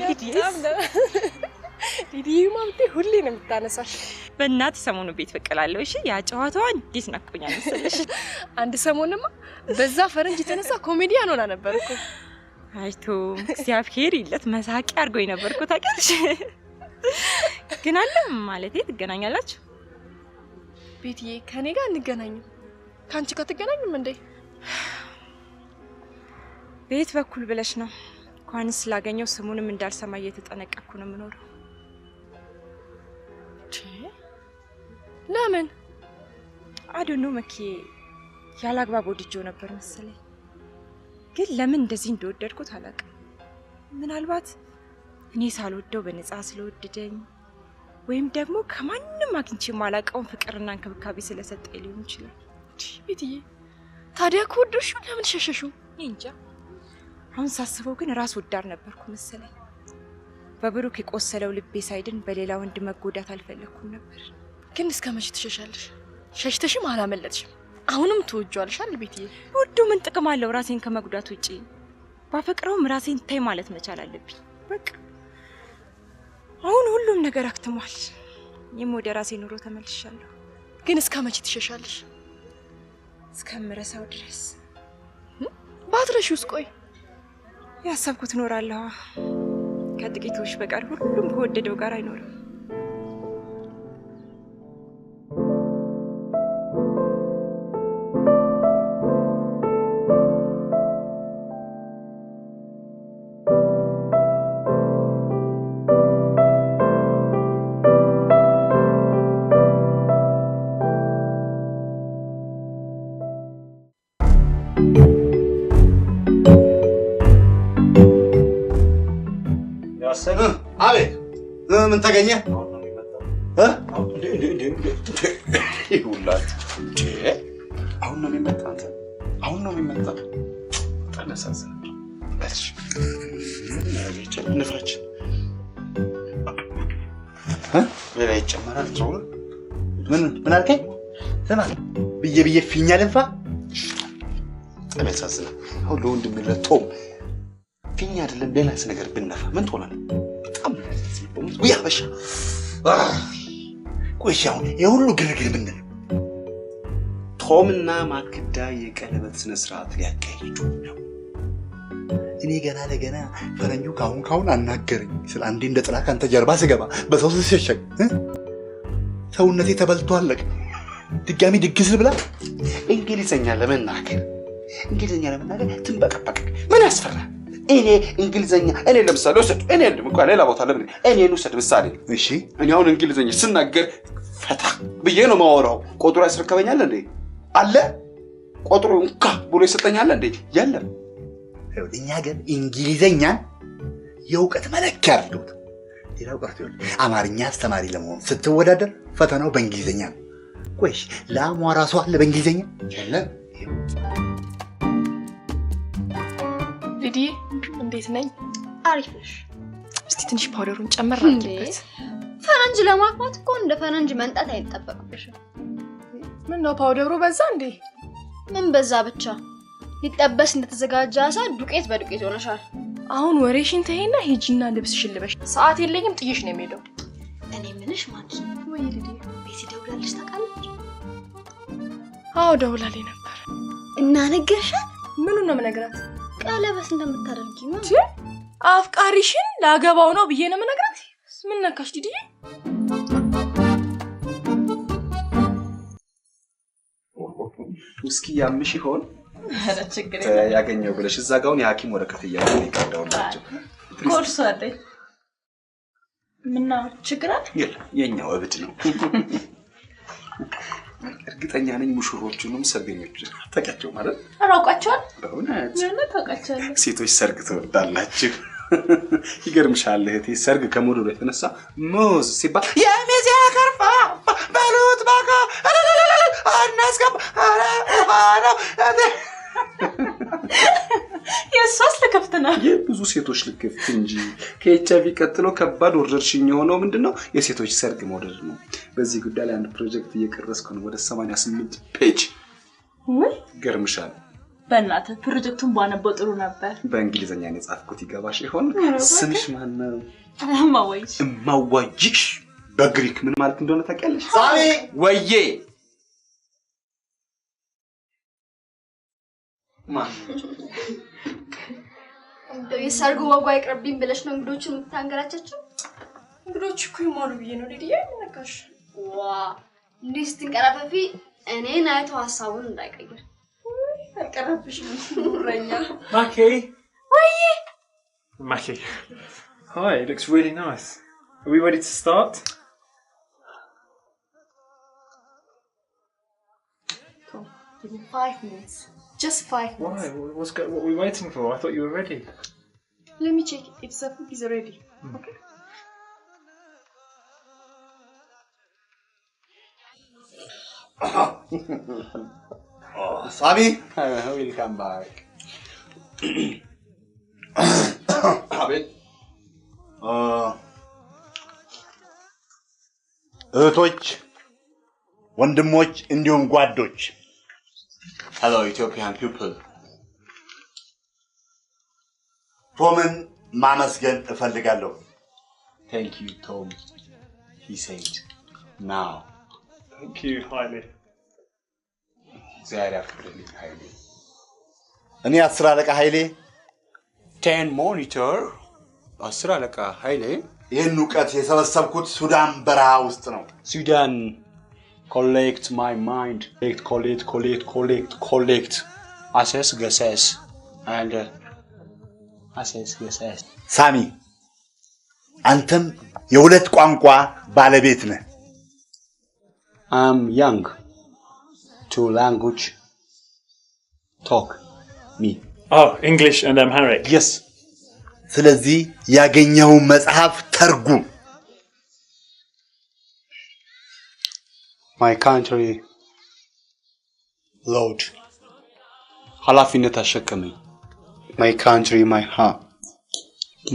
ሊዲማ ብቴ ሁሌ ነው የምታነሳሽ። በእናት ሰሞኑ ቤት በቀላለሁ። እሺ ያ ጨዋታዋ እንዴት ናፍቆኛል መሰለሽ።
አንድ ሰሞንማ በዛ ፈረንጅ የተነሳ ኮሜዲያን ሆና ነበርኩ።
አይቶ እግዚአብሔር ይለት መሳቂያ አድርጎኝ ነበርኩ ታውቂያለሽ። ግን አለ ማለቴ ትገናኛላችሁ?
ቤትዬ ከኔ ጋር እንገናኝም ካንቺ ጋር ትገናኝም እንዴ?
ቤት በኩል ብለሽ ነው። እንኳንስ ስላገኘው ስሙንም እንዳልሰማ እየተጠነቀቅኩ ነው የምኖረው።
ለምን?
አዶኖ መኪ ያላግባብ ወድጄው ነበር መሰለኝ። ግን ለምን እንደዚህ እንደወደድኩት አላውቅም። ምናልባት እኔ ሳልወደው በነፃ ስለወደደኝ ወይም ደግሞ ከማንም አግኝቼ የማላውቀውን ፍቅርና እንክብካቤ ስለሰጠኝ ሊሆን ይችላል።
ቤትዬ ታዲያ ከወደድሽው ለምን ሸሸሽው?
እንጃ። አሁን ሳስበው ግን ራስ ወዳድ ነበርኩ መሰለኝ። በብሩክ የቆሰለው ልቤ ሳይድን በሌላ ወንድ መጎዳት አልፈለኩም ነበር።
ግን እስከ መቼ ትሸሻለሽ? ሸሽተሽም አላመለጥሽም። አሁንም ትወጂዋለሽ አይደል ቤትዬ?
ወዶ ምን ጥቅም አለው ራሴን ከመጉዳት ውጪ? ባፈቅረውም ራሴን ተይ ማለት መቻል አለብኝ። በቃ አሁን ሁሉም ነገር አክትሟል። እኔም ወደ ራሴ ኑሮ ተመልሻለሁ።
ግን እስከ መቼ ትሸሻለሽ?
እስከምረሳው ድረስ።
ባትረሺውስ? ቆይ
ያሰብኩት እኖራለሁ። ከጥቂቶች በቀር ሁሉም ከወደደው ጋር አይኖርም።
አቤት ምን ተገኘ?
ይሁላት አሁን ነው የሚመጣ። አሁን ነው የሚመጣ። ተነሳሳ እሺ ንፋች ሌላ ይጨመራል። ጾም
ምን አልከኝ? ስማ ብዬ ፊኛ ልንፋ።
ተነሳሳ አሁን ለወንድም ለቶም ፊኛ አይደለም ሌላስ ነገር ብነፋ ምን ትሆናለህ? በጣም ወይ አበሻ ቆይ አሁን የሁሉ ግርግር ምንድን ነው? ቶምና ማክዳ የቀለበት ስነ ስርዓት ሊያካሂዱ ነው።
እኔ ገና ለገና ፈረንጁ ካሁን አናገረኝ ስለ አንዴ እንደ ጥላ ካንተ ጀርባ ስገባ በሰው ሲሸሸግ ሰውነቴ ተበልቶ አለቀ። ድጋሚ ድግስ ብላ
እንግሊዘኛ ለመናገር ትንበቀበቅ ምን ያስፈራል? እኔ እንግሊዘኛ እኔ ለምሳሌ ወሰድ እኔ እንኳን ሌላ ቦታ ለምን እኔን ወሰድ ምሳሌ
እሺ
እኔ አሁን እንግሊዘኛ ስናገር ፈታ ብዬ ነው ማወራው። ቆጥሮ ያስረከበኛል እንዴ? አለ ቆጥሮ እንካ ብሎ ይሰጠኛል እንዴ? የለም።
እኛ ግን እንግሊዘኛን የእውቀት መለኪያ አድርገውት ሌላው ቀርቶ አማርኛ አስተማሪ ለመሆን ስትወዳደር ፈተናው በእንግሊዘኛ ነው። ቆይ ለአሟ ራሷ አለ በእንግሊዘኛ
የለም።
ሊዲ እንዴት ነኝ?
አሪፍ ነሽ?
እስቲ ትንሽ ፓውደሩን ጨመር አድርጊበት።
ፈረንጅ ለማግባት እኮ እንደ ፈረንጅ መንጣት አይጠበቅብሽም።
ምን ነው ፓውደሩ በዛ እንዴ?
ምን በዛ ብቻ ሊጠበስ እንደተዘጋጀ አሳ ዱቄት በዱቄት ሆነሻል።
አሁን ወሬሽን ተይና ሂጂና ልብስሽን ልበሽ። ሰዓት የለኝም ጥዬሽ ነው የምሄደው።
እኔ ምንሽ ማንቺ
ወይ ልዴ
ቤት ደውላለሽ ታውቃለች?
አዎ ደውላልኝ ነበር።
እና ነገርሻት?
ምኑን ነው የምነግራት?
ቀለበት እንደምታደርጊ ነው።
አፍቃሪሽን ላገባው ነው ብዬ ነው የምነግራት። ምን ነካሽ ዲዲዬ?
ውስኪ ያምሽ ይሆን?
ኧረ ችግር የለም
ያገኘው ብለሽ እዛ ጋውን የሐኪም ወረቀት እያለ ይቀዳውላችሁ።
ኮርስ አለኝ። ምነው ችግር አለ?
የለም የኛው እብድ ነው። እርግጠኛ ነኝ ሙሽሮቹንም ሰርገኞች ታውቂያቸው ማለት?
አውቃቸዋለሁ።
በእውነት
ታውቃቸዋለሁ።
ሴቶች ሰርግ ትወዳላችሁ። ይገርምሻል እህቴ፣ ሰርግ ከመውደዱ የተነሳ ሙዝ ሲባል የሚዜ ከርፋ በሉት ባካ አናስገባ
የእሷስ ልክፍት ነው።
የብዙ ሴቶች ልክፍት እንጂ ከኤችአይቪ ቀጥሎ ከባድ ወረርሽኝ የሆነው ምንድነው? የሴቶች ሰርግ መውደድ ነው። በዚህ ጉዳይ ላይ አንድ ፕሮጀክት እየቀረስኩ ነው። ወደ 88 ፔጅ።
ወይ
ገርምሻል።
በእናትህ ፕሮጀክቱን ባነበው ጥሩ ነበር።
በእንግሊዘኛ ነው የጻፍኩት። ይገባሽ ይሆን? ስምሽ ማን ነው?
እማዋይሽ።
እማዋይሽ በግሪክ ምን ማለት እንደሆነ ታውቂያለሽ?
ሳሚ
ወዬ
እንደው የሰርጉ ወጓ ይቅርብኝ ብለሽ ነው እንግዶቹን የምታንገራቻቸው?
እንግዶቹ እኮ ይማሉ ብዬ ነው ዲዲዬ። ምን ነካሽ?
ዋ እንዴ ስትንቀራፈፊ እኔን አይቶ ሀሳቡን እንዳይቀይር።
አልቀረብሽም ጉረኛ።
Maki.
ወይዬ
Maki. Hi, it looks really nice. Are we ready to start?
Give me 5 minutes. Just 5 minutes.
Why? What are we waiting for? I thought you were ready.
Let me check if the food is ready. Okay.
Sabi,
welcome back.
አቤት። እህቶች፣ ወንድሞች እንዲሁም ጓዶች
Hello Ethiopian people.
ቶምን ማመስገን እፈልጋለሁ።
Thank you Tom. He said now.
Thank you, Haile.
ዛሬ አፍጥልኝ ኃይሌ።
እኔ 10 አለቃ ኃይሌ
10 ሞኒተር 10 አለቃ ኃይሌ
ይህን ዕውቀት የሰበሰብኩት ሱዳን በረሃ ውስጥ ነው።
ሱዳን collect my mind, collect, assess, guesses, and assess, guesses.
ሳሚ አንተም የሁለት ቋንቋ ባለቤት ነህ።
I'm young to language talk me.
Oh, English and Amharic.
Yes.
ስለዚህ ያገኘው መጽሐፍ ተርጉም።
My country Lord ኃላፊነት አሸከመኝ። My country my heart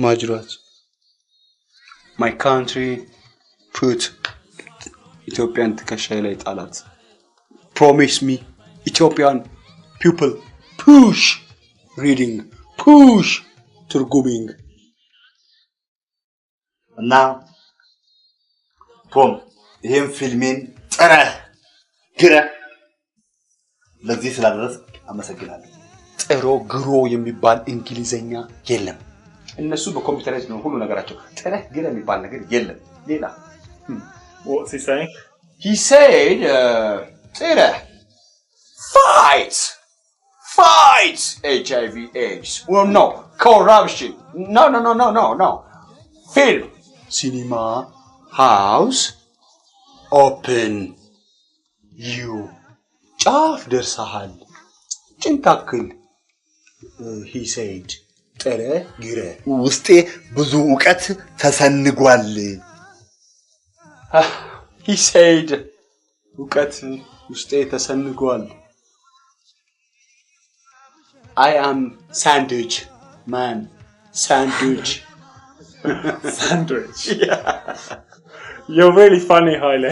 ማጅራት My country put ኢትዮጵያን ትከሻዬ ላይ ጣላት። Promise me Ethiopian people push reading push ትርጉሚንግ
እና ቶም ይሄን ፊልሜን ጥረህ ግረህ ለዚህ ስላደረስክ አመሰግናለሁ።
ጥሮ ግሮ የሚባል እንግሊዘኛ የለም። እነሱ በኮምፒውተራይዝ ነው ሁሉ ነገራቸው። ጥረህ ግረ የሚባል ነገር የለም። ሌላ
What's he saying?
He said ጥረህ fight HIV AIDS. Well, no. Corruption. No. Film. Cinema. House. Open. You. ጫፍ ደርሰሃል። ጭንታክል. He said. ጥረ ግረ.
ውስጤ ብዙ ዕውቀት ተሰንጓል።
He said. ዕውቀት ውስጤ ተሰንጓል. I am sandwich man. Sandwich.
Sandwich.
Yeah.
You're really funny, Haile.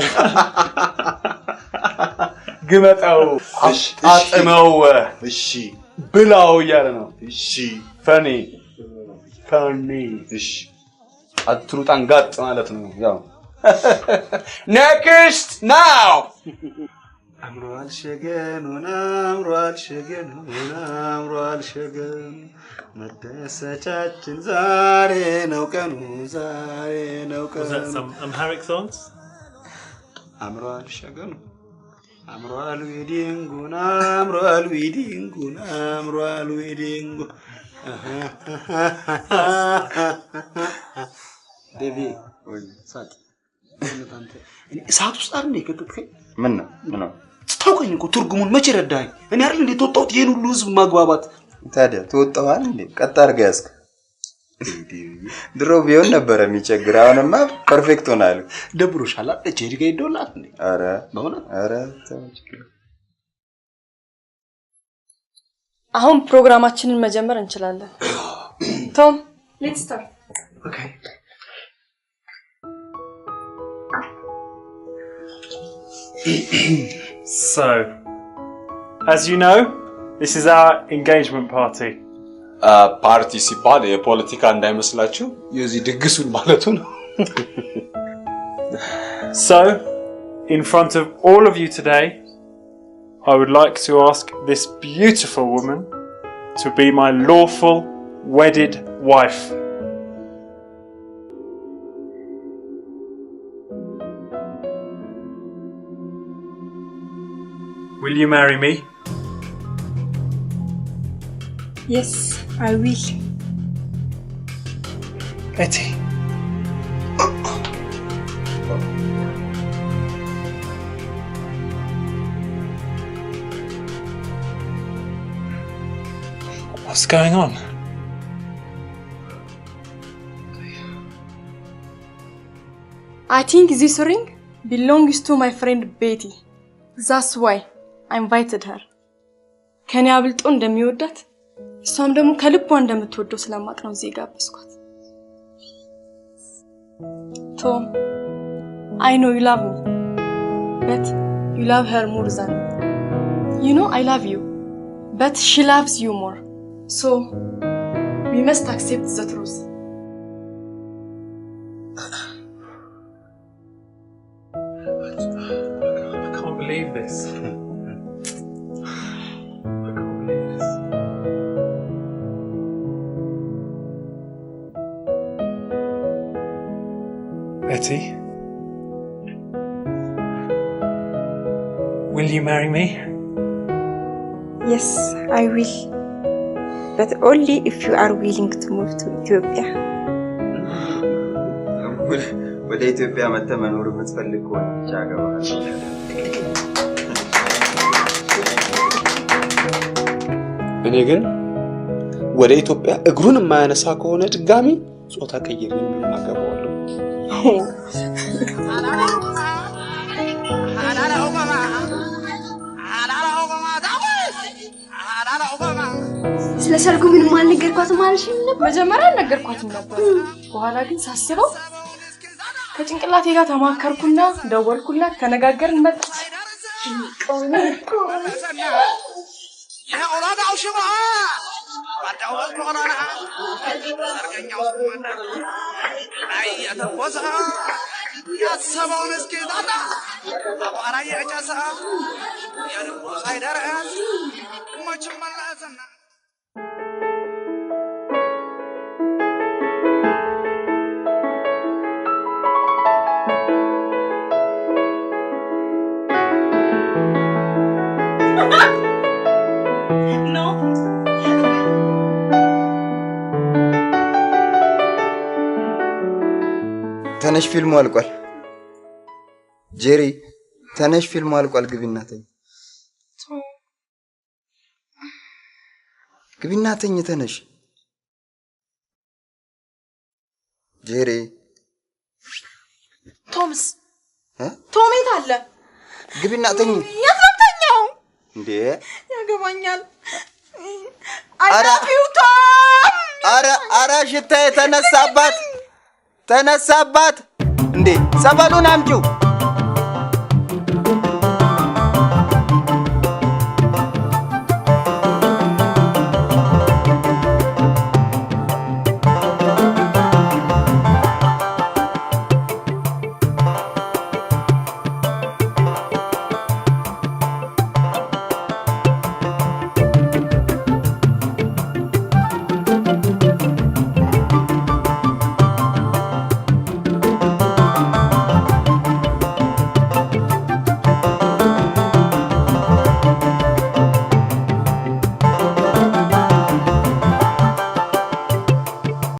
ግመጣው አጥመው
እሺ
ብላው እያለ ነው።
እሺ
ፈኒ እሺ አትሩጣን ጋጥ ማለት ነው። ያው next now
አምሯል ሸገኑን አምሯል ሸገኑን አምሯል ሸገኑ መደሰቻችን ዛሬ ነው ቀኑ ዛሬ ነው ቀኑ
Was that some Amharic songs?
አምሯል ሸገኑ አምሯል ዌዲንጉን አምሯል ዌዲንጉን አምሯል ዌዲንጉ ዴቪ ወይ ሳት እሳት ውስጥ አይደል የከተትከኝ?
ምን ነው
ስታውቀኝ እኮ ትርጉሙን መቼ ረዳኸኝ? እኔ አይደል እንዴ ተወጣሁት ይሄን ሁሉ ህዝብ ማግባባት።
ታዲያ ተወጣዋል እንዴ? ቀጥ አድርገህ ያዝክ። ድሮ ቢሆን ነበር የሚቸግር። አሁንማ ፐርፌክት ሆናል።
ደብሮሻል አይደል? ጄሪ ጋር ይደውላት እንዴ?
አረ
በእውነት
አረ ተመችክ።
አሁን ፕሮግራማችንን መጀመር እንችላለን። ቶም ሌትስ ስታርት።
ኦኬ
So, as you know, this is our engagement party.
ፓርቲ ሲባል የፖለቲካ እንዳይመስላችሁ የዚህ ድግሱን ማለቱ ነው።
So, in front of all of you today, I would like to ask this beautiful woman to be my lawful wedded wife. Will you marry me?
Yes, I will.
Betty. What's going on?
I think this ring belongs to my friend Betty. That's why I invited her. ከኔ አብልጦ እንደሚወዳት እሷም ደግሞ ከልቧ እንደምትወደው ስለማቅ ነው እዚህ ጋብስኳት። Tom, I know you love me, but you love her more than me. You know I love you, but she loves you more. So, we must accept the truth.
I can't believe this. I can't believe this. Betty, will you marry me?
Yes, I will. But only if you are willing to move to Ethiopia.
ወደ ኢትዮጵያ መጥተህ መኖር የምትፈልግ ከሆነ ብቻ አገባለሁ።
እኔ ግን ወደ ኢትዮጵያ እግሩን የማያነሳ ከሆነ ድጋሚ ጾታ ቀይሬ አገባዋለሁ።
ስለ ሰርጉ ምንም አልነገርኳትም አልሽኝ ነበር?
መጀመሪያ አልነገርኳትም ነበር። በኋላ ግን ሳስበው ከጭንቅላቴ ጋር ተማከርኩና ደወልኩላት፣ ተነጋገርን፣ መጣች።
ተነሽ ፊልሙ አልቋል። ጄሪ ተነሽ ፊልሙ አልቋል። ግቢና ተኝ። ግቢና ተኝ ተነሽ። ጄሪ
ቶምስ ቶሜት አለ።
ግቢና ተኝ።
ያስረተኛው
እንዴ
ያገባኛል።
አራ አራ ሽታዬ ተነሳባት እንዴ! ጸበሉን አምጪው።